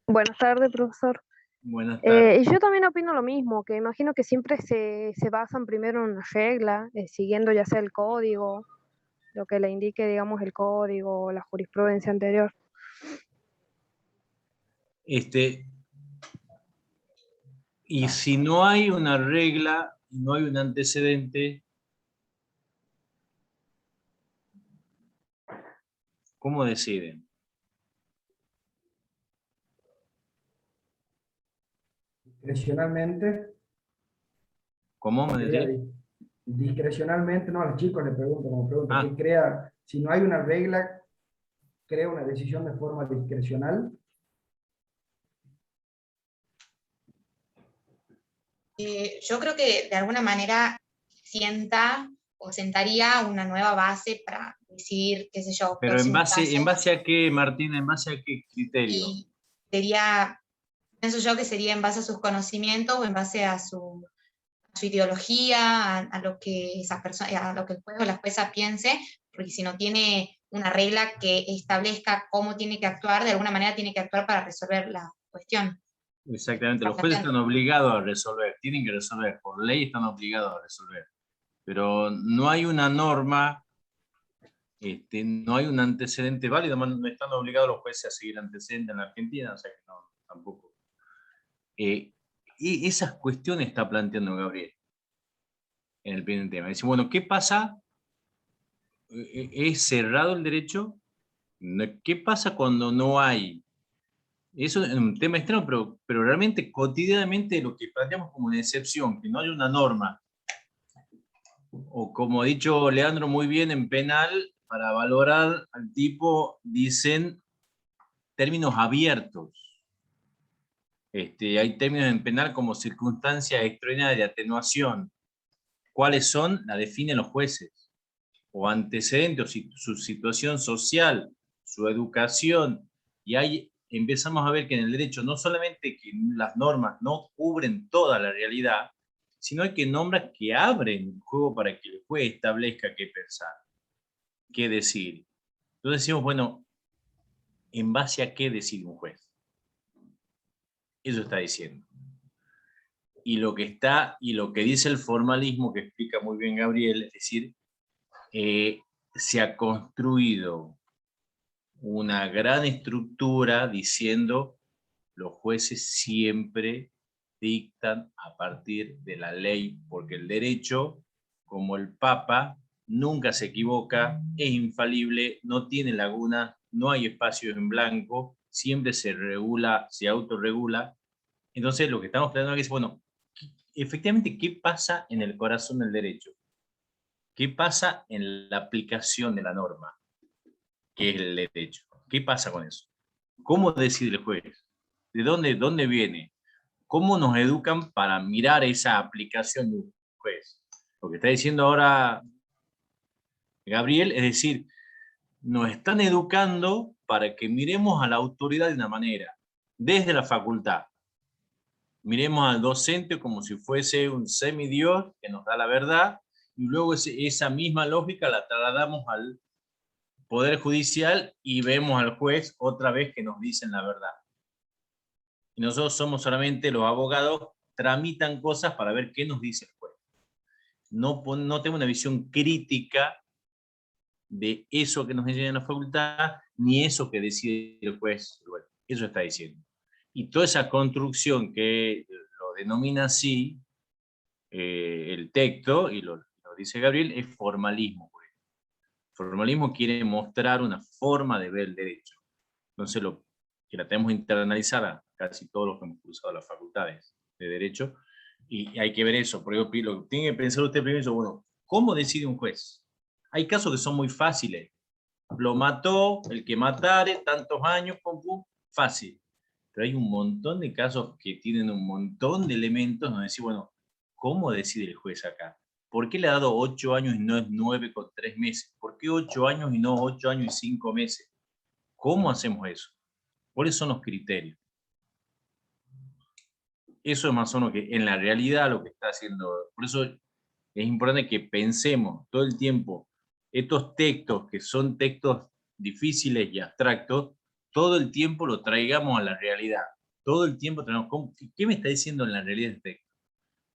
Buenas tardes, profesor. Buenas tardes. Yo también opino lo mismo, que imagino que siempre se basan primero en una regla, siguiendo ya sea el código, lo que le indique, digamos, el código o la jurisprudencia anterior. Y si no hay una regla, no hay un antecedente, ¿cómo deciden? Discrecionalmente. ¿Cómo me decía? Discrecionalmente, no, a los chicos les pregunto, como pregunta, Ah. ¿qué crea? Si no hay una regla, ¿crea una decisión de forma discrecional? Yo creo que de alguna manera sentaría una nueva base para decidir, qué sé yo. Pero ¿en próximos base a qué, Martina? ¿En base a qué criterio? Y pienso yo que sería en base a sus conocimientos o en base a su ideología, a lo que esa persona, a lo que el juez o la jueza piense, porque si no tiene una regla que establezca cómo tiene que actuar, de alguna manera tiene que actuar para resolver la cuestión. Exactamente, los jueces están obligados a resolver, tienen que resolver, por ley están obligados a resolver. Pero no hay una norma, no hay un antecedente válido, no están obligados los jueces a seguir antecedentes en la Argentina, o sea que no, tampoco. Y esas cuestiones está planteando Gabriel en el primer tema. Dice, bueno, ¿qué pasa? ¿Es cerrado el derecho? ¿Qué pasa cuando no hay? Eso es un tema extremo, pero realmente cotidianamente lo que planteamos como una excepción, que no hay una norma, o como ha dicho Leandro muy bien en penal, para valorar al tipo dicen términos abiertos. Hay términos en penal como circunstancias extraordinarias de atenuación. ¿Cuáles son? La definen los jueces. O antecedentes, o su situación social, su educación. Y ahí empezamos a ver que en el derecho no solamente que las normas no cubren toda la realidad, sino hay que nombrar que abren el juego para que el juez establezca qué pensar, qué decir. Entonces decimos, bueno, ¿en base a qué decide un juez? Eso está diciendo. Y lo que dice el formalismo, que explica muy bien Gabriel, es decir, se ha construido una gran estructura diciendo los jueces siempre dictan a partir de la ley, porque el derecho, como el Papa, nunca se equivoca, es infalible, no tiene lagunas, no hay espacios en blanco, siempre se regula, se autorregula. Entonces lo que estamos planteando aquí es, bueno, efectivamente, ¿qué pasa en el corazón del derecho? ¿Qué pasa en la aplicación de la norma, que es el derecho? ¿Qué pasa con eso? ¿Cómo decide el juez? ¿De dónde viene? ¿Cómo nos educan para mirar esa aplicación de un juez? Lo que está diciendo ahora Gabriel, es decir, nos están educando para que miremos a la autoridad de una manera, desde la facultad. Miremos al docente como si fuese un semidios que nos da la verdad, y luego esa misma lógica la trasladamos al Poder Judicial y vemos al juez otra vez que nos dicen la verdad. Y nosotros somos solamente los abogados, tramitan cosas para ver qué nos dice el juez. No tengo una visión crítica de eso que nos enseña en la facultad, ni eso que decide el juez. Bueno, eso está diciendo. Y toda esa construcción que lo denomina así, el texto, y lo dice Gabriel, es formalismo. Formalismo quiere mostrar una forma de ver el derecho. Entonces, que la tenemos internalizada casi todos los que hemos cursado las facultades de Derecho, y hay que ver eso. Por ejemplo, lo que tiene que pensar usted primero, bueno, ¿cómo decide un juez? Hay casos que son muy fáciles. Lo mató, el que matare, tantos años, pum, pum, fácil. Pero hay un montón de casos que tienen un montón de elementos donde decir, bueno, ¿cómo decide el juez acá? ¿Por qué le ha dado 8 años y no es 9 con 3 meses? ¿Por qué 8 años y no 8 años y 5 meses? ¿Cómo hacemos eso? ¿Cuáles son los criterios? Eso es más o menos que en la realidad lo que está haciendo. Por eso es importante que pensemos todo el tiempo estos textos que son textos difíciles y abstractos, todo el tiempo lo traigamos a la realidad. Todo el tiempo tenemos, ¿qué me está diciendo en la realidad este texto?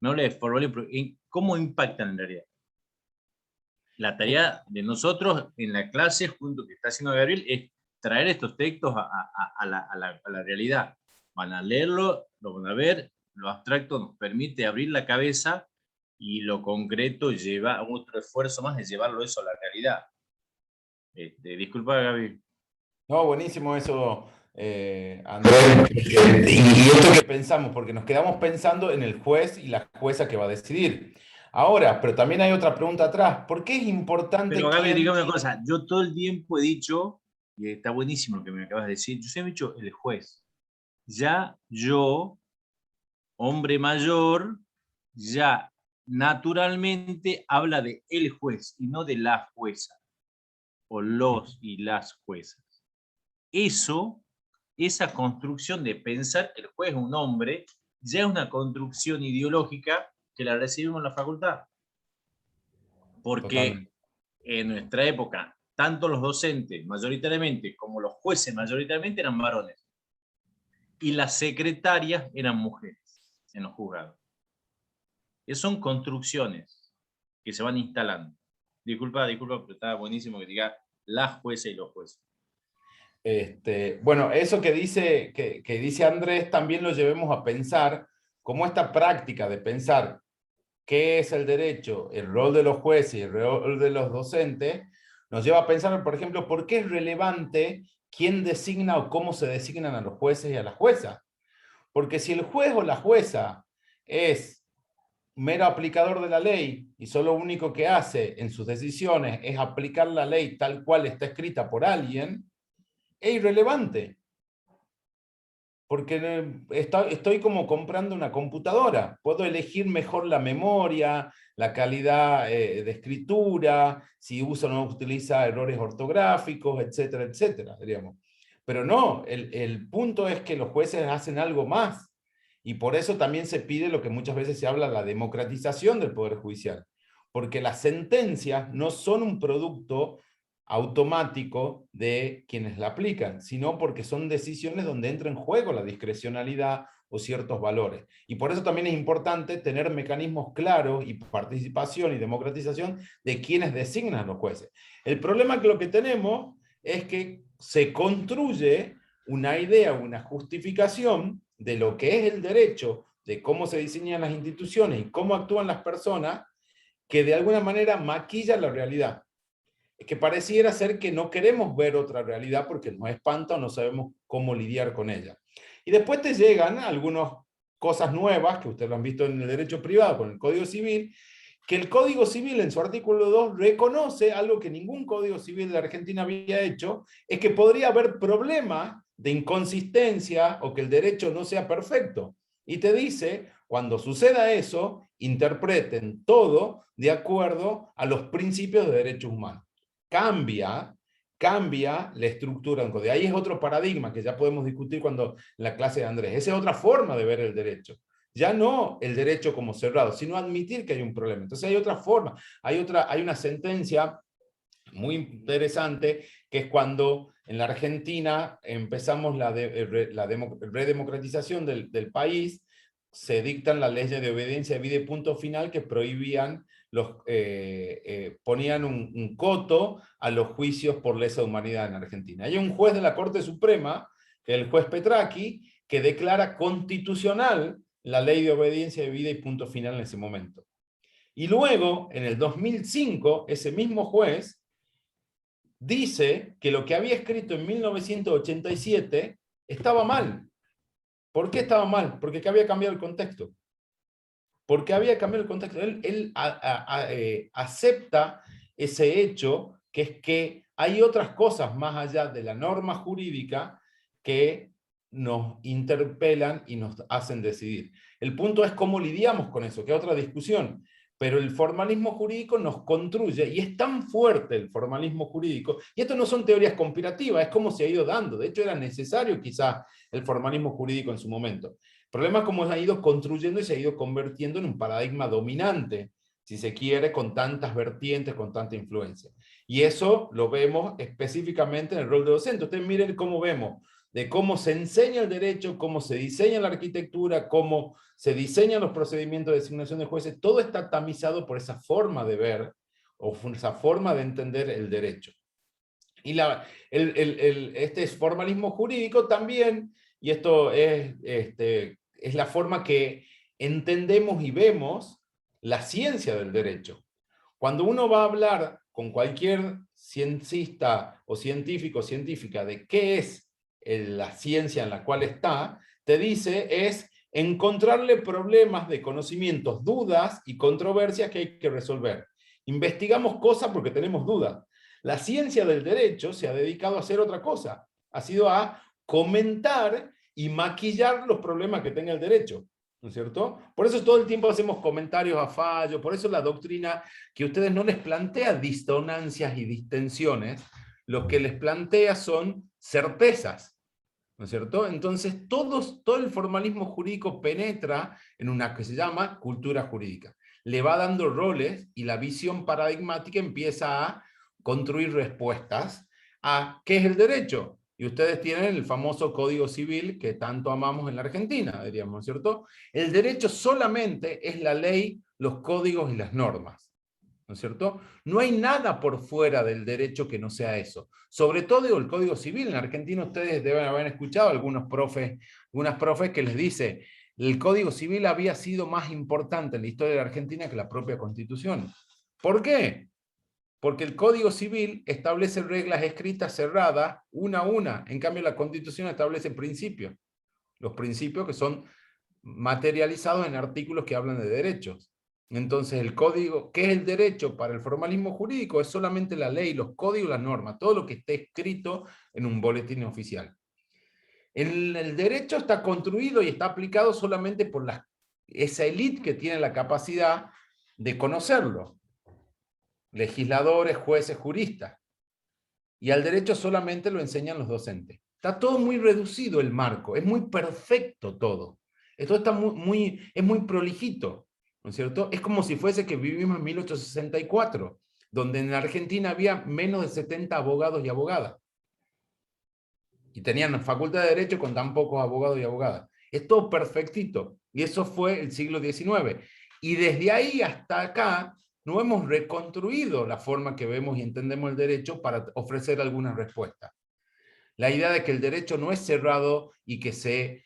No habla de formal, pero ¿cómo impactan en la realidad? La tarea de nosotros en la clase, junto que está haciendo Gabriel, es traer estos textos a la realidad. Van a leerlo, lo van a ver, lo abstracto nos permite abrir la cabeza y lo concreto lleva a otro esfuerzo más de llevarlo eso a la realidad. Disculpa, Gaby. No, buenísimo eso, Andrés. Y esto que pensamos, porque nos quedamos pensando en el juez y la jueza que va a decidir. Ahora, pero también hay otra pregunta atrás. ¿Por qué es importante Pero Gaby, quién... dígame una cosa. Yo todo el tiempo he dicho, y está buenísimo lo que me acabas de decir, yo siempre he dicho el juez. Ya yo, hombre mayor, ya naturalmente habla de el juez y no de la jueza, o los y las juezas. Esa construcción de pensar que el juez es un hombre, ya es una construcción ideológica que la recibimos en la facultad. Porque Totalmente. En nuestra época, tanto los docentes mayoritariamente como los jueces mayoritariamente eran varones. Y las secretarias eran mujeres en los juzgados. Son construcciones que se van instalando. Disculpa, pero estaba buenísimo que diga las jueces y los jueces. Bueno, eso que dice Andrés también lo llevemos a pensar como esta práctica de pensar qué es el derecho, el rol de los jueces y el rol de los docentes, nos lleva a pensar, por ejemplo, por qué es relevante quién designa o cómo se designan a los jueces y a las juezas. Porque si el juez o la jueza es mero aplicador de la ley y solo lo único que hace en sus decisiones es aplicar la ley tal cual está escrita por alguien, es irrelevante. Porque estoy como comprando una computadora. Puedo elegir mejor la memoria, la calidad de escritura, si usa o no utiliza errores ortográficos, etcétera, etcétera, diríamos. Pero no, el punto es que los jueces hacen algo más. Y por eso también se pide lo que muchas veces se habla, la democratización del Poder Judicial. Porque las sentencias no son un producto automático de quienes la aplican, sino porque son decisiones donde entra en juego la discrecionalidad o ciertos valores. Y por eso también es importante tener mecanismos claros y participación y democratización de quienes designan a los jueces. El problema que lo que tenemos es que se construye una idea, una justificación de lo que es el derecho, de cómo se diseñan las instituciones y cómo actúan las personas, que de alguna manera maquilla la realidad. Es que pareciera ser que no queremos ver otra realidad porque nos espanta o no sabemos cómo lidiar con ella. Y después te llegan algunas cosas nuevas, que ustedes lo han visto en el derecho privado, con el Código Civil, que el Código Civil en su artículo 2 reconoce algo que ningún Código Civil de Argentina había hecho, es que podría haber problemas de inconsistencia o que el derecho no sea perfecto. Y te dice, cuando suceda eso, interpreten todo de acuerdo a los principios de derechos humanos. Cambia la estructura. De ahí es otro paradigma que ya podemos discutir cuando en la clase de Andrés. Esa es otra forma de ver el derecho. Ya no el derecho como cerrado, sino admitir que hay un problema. Entonces hay otra forma. Hay una sentencia muy interesante, que es cuando en la Argentina empezamos la redemocratización del país, se dictan las leyes de obediencia debida y punto final que prohibían, ponían un coto a los juicios por lesa humanidad en Argentina. Hay un juez de la Corte Suprema, que es el juez Petracchi, que declara constitucional la ley de obediencia debida y punto final en ese momento. Y luego, en el 2005, ese mismo juez dice que lo que había escrito en 1987 estaba mal. ¿Por qué estaba mal? Porque había cambiado el contexto. Porque había cambiado el contexto. Él acepta ese hecho, que es que hay otras cosas más allá de la norma jurídica que nos interpelan y nos hacen decidir. El punto es cómo lidiamos con eso, que es otra discusión. Pero el formalismo jurídico nos construye, y es tan fuerte el formalismo jurídico, y esto no son teorías conspirativas, es como se ha ido dando. De hecho, era necesario quizás el formalismo jurídico en su momento. El problema es cómo se ha ido construyendo y se ha ido convirtiendo en un paradigma dominante, si se quiere, con tantas vertientes, con tanta influencia. Y eso lo vemos específicamente en el rol de docente. Ustedes miren cómo vemos, de cómo se enseña el derecho, cómo se diseña la arquitectura, cómo se diseñan los procedimientos de designación de jueces, todo está tamizado por esa forma de ver, o esa forma de entender el derecho. Y este formalismo jurídico también, y esto es la forma que entendemos y vemos la ciencia del derecho. Cuando uno va a hablar con cualquier ciencista o científico o científica de qué es la ciencia en la cual está, te dice es encontrarle problemas de conocimientos, dudas y controversias que hay que resolver. Investigamos cosas porque tenemos dudas. La ciencia del derecho se ha dedicado a hacer otra cosa. Ha sido a comentar y maquillar los problemas que tenga el derecho, ¿no es cierto? Por eso todo el tiempo hacemos comentarios a fallo, por eso la doctrina que a ustedes no les plantea disonancias y distensiones, lo que les plantea son certezas, ¿no es cierto? Entonces todo el formalismo jurídico penetra en una que se llama cultura jurídica. Le va dando roles y la visión paradigmática empieza a construir respuestas a ¿qué es el derecho? Y ustedes tienen el famoso Código Civil que tanto amamos en la Argentina, diríamos, ¿cierto? El derecho solamente es la ley, los códigos y las normas, ¿no es cierto? No hay nada por fuera del derecho que no sea eso. Sobre todo el Código Civil. En Argentina ustedes deben haber escuchado algunas profes que les dice el Código Civil había sido más importante en la historia de la Argentina que la propia Constitución. ¿Por qué? Porque el Código Civil establece reglas escritas cerradas, una a una. En cambio, la Constitución establece principios. Los principios que son materializados en artículos que hablan de derechos. Entonces, el código, ¿qué es el derecho para el formalismo jurídico? Es solamente la ley, los códigos, las normas, todo lo que esté escrito en un boletín oficial. El derecho está construido y está aplicado solamente por esa élite que tiene la capacidad de conocerlo. Legisladores, jueces, juristas. Y al derecho solamente lo enseñan los docentes. Está todo muy reducido el marco, es muy perfecto todo. Esto está es muy prolijito, ¿no es cierto? Es como si fuese que vivimos en 1864, donde en Argentina había menos de 70 abogados y abogadas. Y tenían facultad de Derecho con tan pocos abogados y abogadas. Es todo perfectito. Y eso fue el siglo XIX. Y desde ahí hasta acá no hemos reconstruido la forma que vemos y entendemos el derecho para ofrecer algunas respuestas. La idea de que el derecho no es cerrado y que se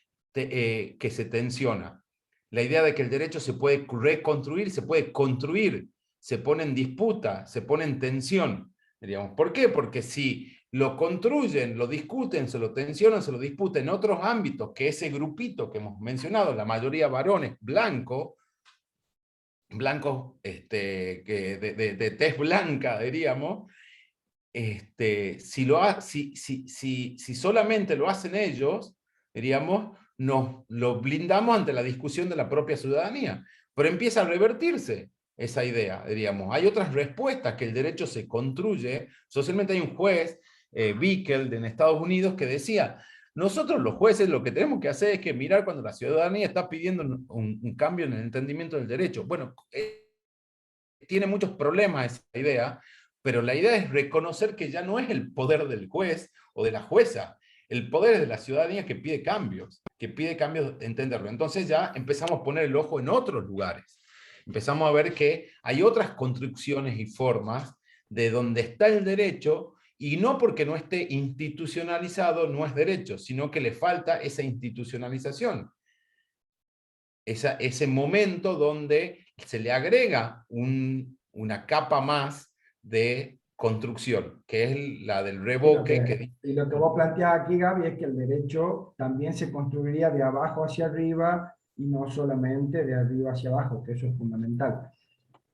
tensiona. La idea de que el derecho se puede reconstruir, se puede construir, se pone en disputa, se pone en tensión. Diríamos, ¿por qué? Porque si lo construyen, lo discuten, se lo tensionan, se lo disputan en otros ámbitos, que ese grupito que hemos mencionado, la mayoría varones, blancos de tez blanca, diríamos, si solamente lo hacen ellos, diríamos, nos lo blindamos ante la discusión de la propia ciudadanía. Pero empieza a revertirse esa idea, diríamos. Hay otras respuestas que el derecho se construye. Socialmente hay un juez, Bickel, en Estados Unidos, que decía, nosotros los jueces lo que tenemos que hacer es que mirar cuando la ciudadanía está pidiendo un cambio en el entendimiento del derecho. Bueno, tiene muchos problemas esa idea, pero la idea es reconocer que ya no es el poder del juez o de la jueza, el poder es de la ciudadanía que pide cambios entenderlo. Entonces ya empezamos a poner el ojo en otros lugares. Empezamos a ver que hay otras construcciones y formas de donde está el derecho, y no porque no esté institucionalizado no es derecho, sino que le falta esa institucionalización. Ese momento donde se le agrega una capa más de construcción, que es la del revoque. Y lo que vos planteás aquí, Gaby, es que el derecho también se construiría de abajo hacia arriba y no solamente de arriba hacia abajo, que eso es fundamental.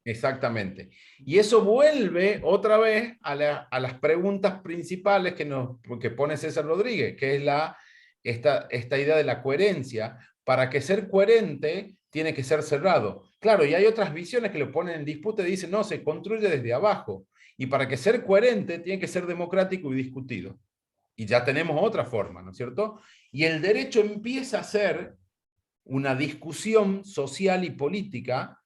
Exactamente. Y eso vuelve otra vez a las preguntas principales que pone César Rodríguez, que es esta idea de la coherencia. Para que ser coherente tiene que ser cerrado. Claro, y hay otras visiones que lo ponen en disputa y dicen, no, se construye desde abajo. Y para que ser coherente tiene que ser democrático y discutido. Y ya tenemos otra forma, ¿no es cierto? Y el derecho empieza a ser una discusión social y política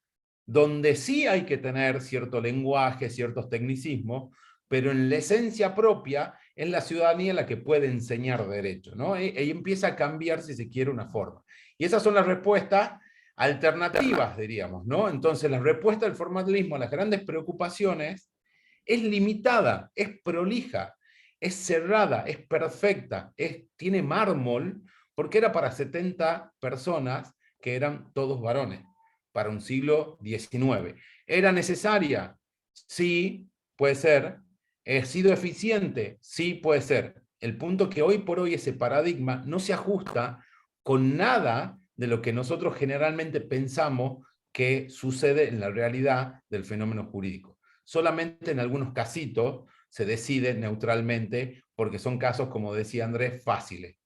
donde sí hay que tener cierto lenguaje, ciertos tecnicismos, pero en la esencia propia es la ciudadanía la que puede enseñar derecho, ¿no? Y empieza a cambiar, si se quiere, una forma. Y esas son las respuestas alternativas, diríamos, ¿no? Entonces, la respuesta del formalismo a las grandes preocupaciones es limitada, es prolija, es cerrada, es perfecta, tiene mármol, porque era para 70 personas que eran todos varones, para un siglo XIX. ¿Era necesaria? Sí, puede ser. ¿Ha sido eficiente? Sí, puede ser. El punto es que hoy por hoy ese paradigma no se ajusta con nada de lo que nosotros generalmente pensamos que sucede en la realidad del fenómeno jurídico. Solamente en algunos casitos se decide neutralmente, porque son casos, como decía Andrés, fáciles.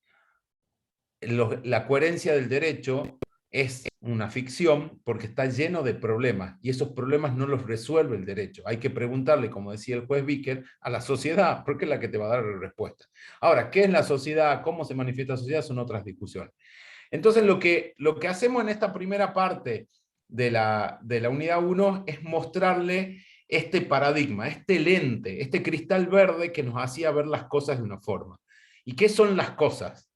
La coherencia del derecho es una ficción porque está lleno de problemas, y esos problemas no los resuelve el derecho. Hay que preguntarle, como decía el juez Víquer, a la sociedad, porque es la que te va a dar la respuesta. Ahora, ¿qué es la sociedad? ¿Cómo se manifiesta la sociedad? Son otras discusiones. Entonces, lo que hacemos en esta primera parte de la unidad 1 es mostrarle este paradigma, este lente, este cristal verde que nos hacía ver las cosas de una forma. ¿Y qué son las cosas?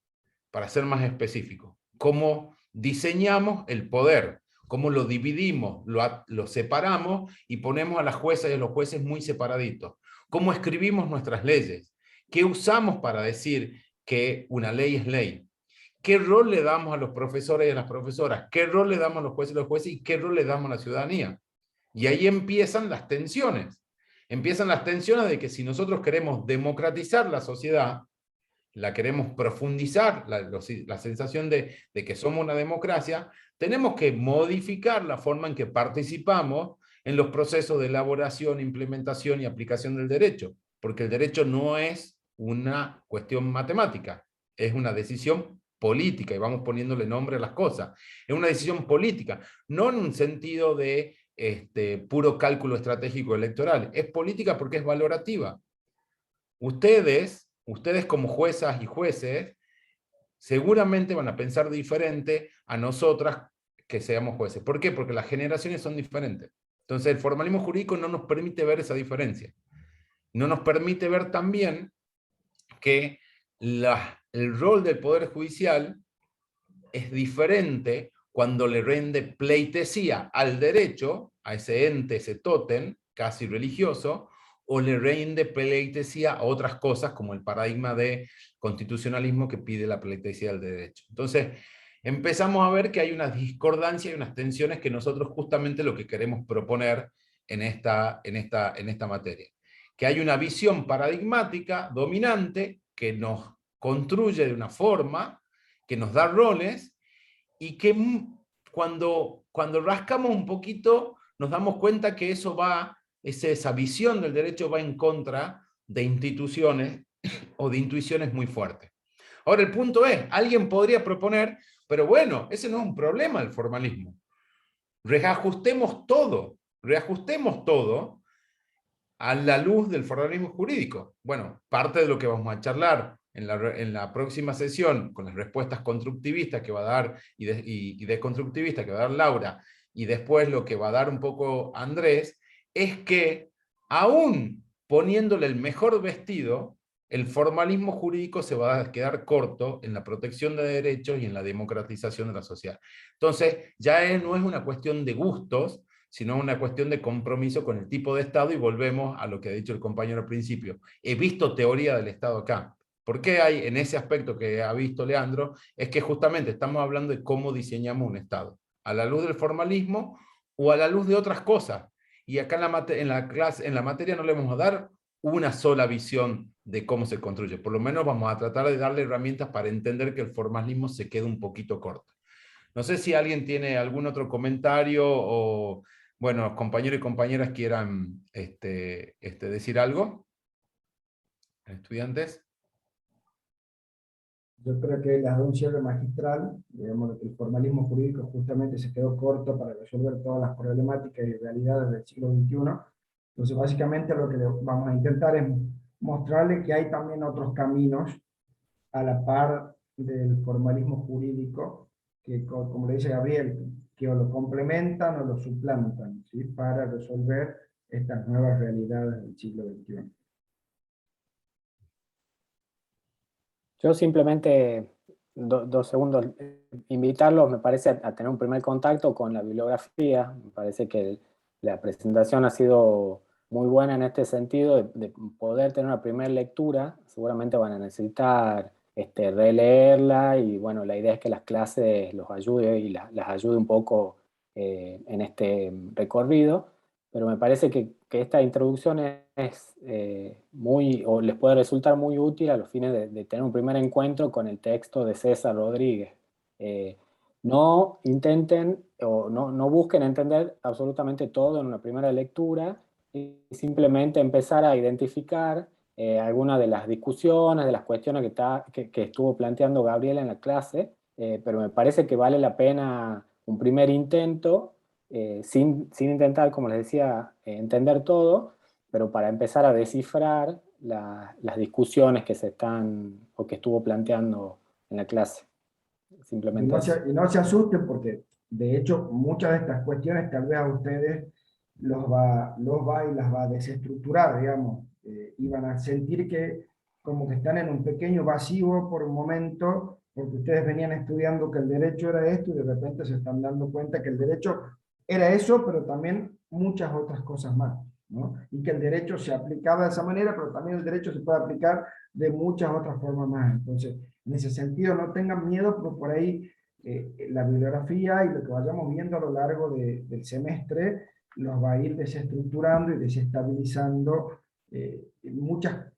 Para ser más específico, cómo diseñamos el poder, cómo lo dividimos, lo separamos y ponemos a las juezas y a los jueces muy separaditos. Cómo escribimos nuestras leyes, qué usamos para decir que una ley es ley. ¿Qué rol le damos a los profesores y a las profesoras? ¿Qué rol le damos a los jueces y a los jueces? ¿Y qué rol le damos a la ciudadanía? Y ahí empiezan las tensiones. Empiezan las tensiones de que si nosotros queremos democratizar la sociedad, la queremos profundizar, la sensación de que somos una democracia, tenemos que modificar la forma en que participamos en los procesos de elaboración, implementación y aplicación del derecho, porque el derecho no es una cuestión matemática, es una decisión política, y vamos poniéndole nombre a las cosas. Es una decisión política, no en un sentido de puro cálculo estratégico electoral, es política porque es valorativa. Ustedes como juezas y jueces, seguramente van a pensar diferente a nosotras que seamos jueces. ¿Por qué? Porque las generaciones son diferentes. Entonces el formalismo jurídico no nos permite ver esa diferencia. No nos permite ver también que el rol del Poder Judicial es diferente cuando le rinde pleitesía al derecho, a ese ente, ese tótem casi religioso, o le rinde pleitesía a otras cosas como el paradigma de constitucionalismo que pide la pleitesía del derecho. Entonces, empezamos a ver que hay una discordancia y unas tensiones que nosotros justamente lo que queremos proponer en esta materia. Que hay una visión paradigmática dominante que nos construye de una forma, que nos da roles, y que cuando rascamos un poquito nos damos cuenta que esa visión del derecho va en contra de instituciones o de intuiciones muy fuertes. Ahora el punto es, alguien podría proponer, pero bueno, ese no es un problema el formalismo. Reajustemos todo a la luz del formalismo jurídico. Bueno, parte de lo que vamos a charlar en la próxima sesión, con las respuestas constructivistas que va a dar y desconstructivistas que va a dar Laura, y después lo que va a dar un poco Andrés, es que aún poniéndole el mejor vestido, el formalismo jurídico se va a quedar corto en la protección de derechos y en la democratización de la sociedad. Entonces, ya no es una cuestión de gustos, sino una cuestión de compromiso con el tipo de Estado, y volvemos a lo que ha dicho el compañero al principio. He visto teoría del Estado acá. ¿Por qué hay en ese aspecto que ha visto Leandro? Es que justamente estamos hablando de cómo diseñamos un Estado. ¿A la luz del formalismo o a la luz de otras cosas? Y acá en la materia no le vamos a dar una sola visión de cómo se construye. Por lo menos vamos a tratar de darle herramientas para entender que el formalismo se queda un poquito corto. No sé si alguien tiene algún otro comentario o Bueno, compañeros y compañeras quieran decir algo. Estudiantes. Yo creo que las da un cierre magistral, digamos, de que el formalismo jurídico justamente se quedó corto para resolver todas las problemáticas y realidades del siglo XXI. Entonces, básicamente lo que vamos a intentar es mostrarle que hay también otros caminos a la par del formalismo jurídico, que como le dice Gabriel, que o lo complementan o lo suplantan, ¿sí? Para resolver estas nuevas realidades del siglo XXI. Yo simplemente, 2 segundos, invitarlos, me parece, a tener un primer contacto con la bibliografía. Me parece que la presentación ha sido muy buena en este sentido, de poder tener una primera lectura. Seguramente van a necesitar releerla, y bueno, la idea es que las clases los ayude y las ayude un poco en este recorrido. Pero me parece que esta introducción es muy, o les puede resultar muy útil a los fines de tener un primer encuentro con el texto de César Rodríguez. No intenten o no busquen entender absolutamente todo en una primera lectura, y simplemente empezar a identificar algunas de las discusiones, de las cuestiones que estuvo planteando Gabriel en la clase, pero me parece que vale la pena un primer intento, sin intentar, como les decía, entender todo, pero para empezar a descifrar las discusiones que se están o que estuvo planteando en la clase. Simplemente Y no se asusten, porque de hecho muchas de estas cuestiones tal vez a ustedes los va y las va a desestructurar, digamos, y van a sentir que como que están en un pequeño vacío por un momento, porque ustedes venían estudiando que el derecho era esto y de repente se están dando cuenta que el derecho era eso, pero también muchas otras cosas más, ¿no? Y que el derecho se aplicaba de esa manera, pero también el derecho se puede aplicar de muchas otras formas más. Entonces, en ese sentido, no tengan miedo, pero por ahí la bibliografía y lo que vayamos viendo a lo largo del semestre nos va a ir desestructurando y desestabilizando muchas,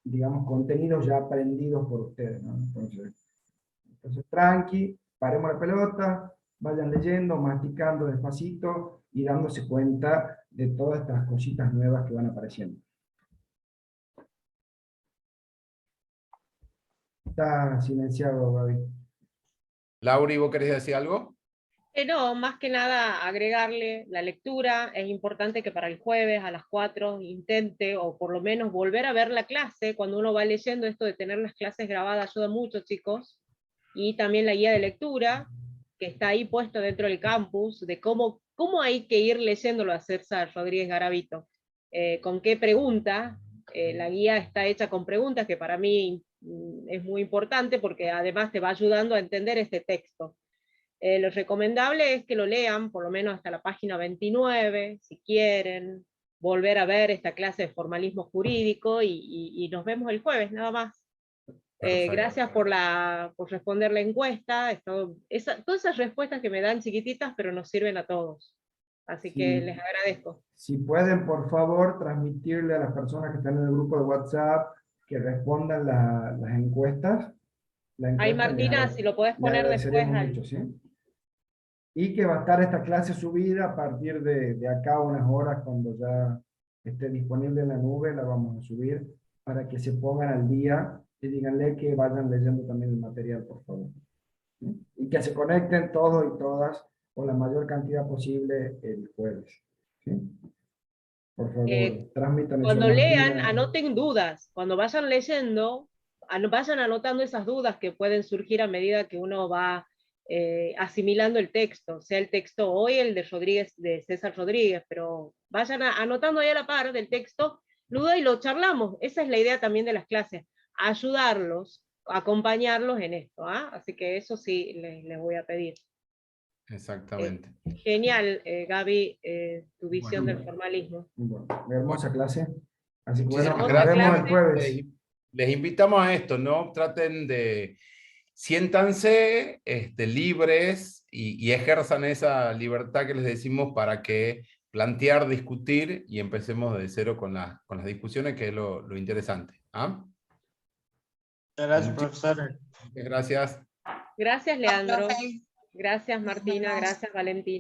digamos, contenidos ya aprendidos por ustedes, ¿no? Entonces, tranqui, paremos la pelota, vayan leyendo, masticando despacito y dándose cuenta de todas estas cositas nuevas que van apareciendo. Está silenciado, Gaby. Lauri, ¿vos querés decir algo? No, más que nada agregarle la lectura. Es importante que para el jueves a las 4 intente, o por lo menos volver a ver la clase. Cuando uno va leyendo, esto de tener las clases grabadas ayuda mucho, chicos. Y también la guía de lectura, que está ahí puesto dentro del campus, de cómo hay que ir leyéndolo a César Rodríguez Garavito. Con qué pregunta. La guía está hecha con preguntas, que para mí es muy importante, porque además te va ayudando a entender este texto. Lo recomendable es que lo lean por lo menos hasta la página 29, si quieren volver a ver esta clase de formalismo jurídico, y nos vemos el jueves, nada más. Gracias por responder la encuesta. Todas esas respuestas que me dan chiquititas, pero nos sirven a todos. Así que les agradezco. Si pueden, por favor, transmitirle a las personas que están en el grupo de WhatsApp que respondan las encuestas. Ay, Martina, si lo podés poner después. Mucho, ¿sí? Y que va a estar esta clase subida a partir de acá unas horas, cuando ya esté disponible en la nube, la vamos a subir para que se pongan al día y díganle que vayan leyendo también el material, por favor. ¿Sí? Y que se conecten todos y todas, o la mayor cantidad posible, el jueves. ¿Sí? Por favor, transmitan eso. Cuando lean, anoten dudas. Cuando vayan leyendo, vayan anotando esas dudas que pueden surgir a medida que uno va asimilando el texto, sea el texto hoy el de César Rodríguez, pero vayan anotando ahí a la par del texto, duda, y lo charlamos. Esa es la idea también de las clases, ayudarlos, acompañarlos en esto, ¿ah? Así que eso sí les voy a pedir. Exactamente. Genial, Gaby, tu visión del formalismo. Bueno, hermosa clase. Así que bueno, Muchísimas nos vemos gracias. el jueves. Les invitamos a esto, ¿no? Traten de, siéntanse libres y ejerzan esa libertad que les decimos para que plantear, discutir, y empecemos de cero con las discusiones, que es lo interesante. ¿Ah? Gracias, profesor. Gracias. Gracias, Leandro. Gracias, Martina. Gracias, Valentina.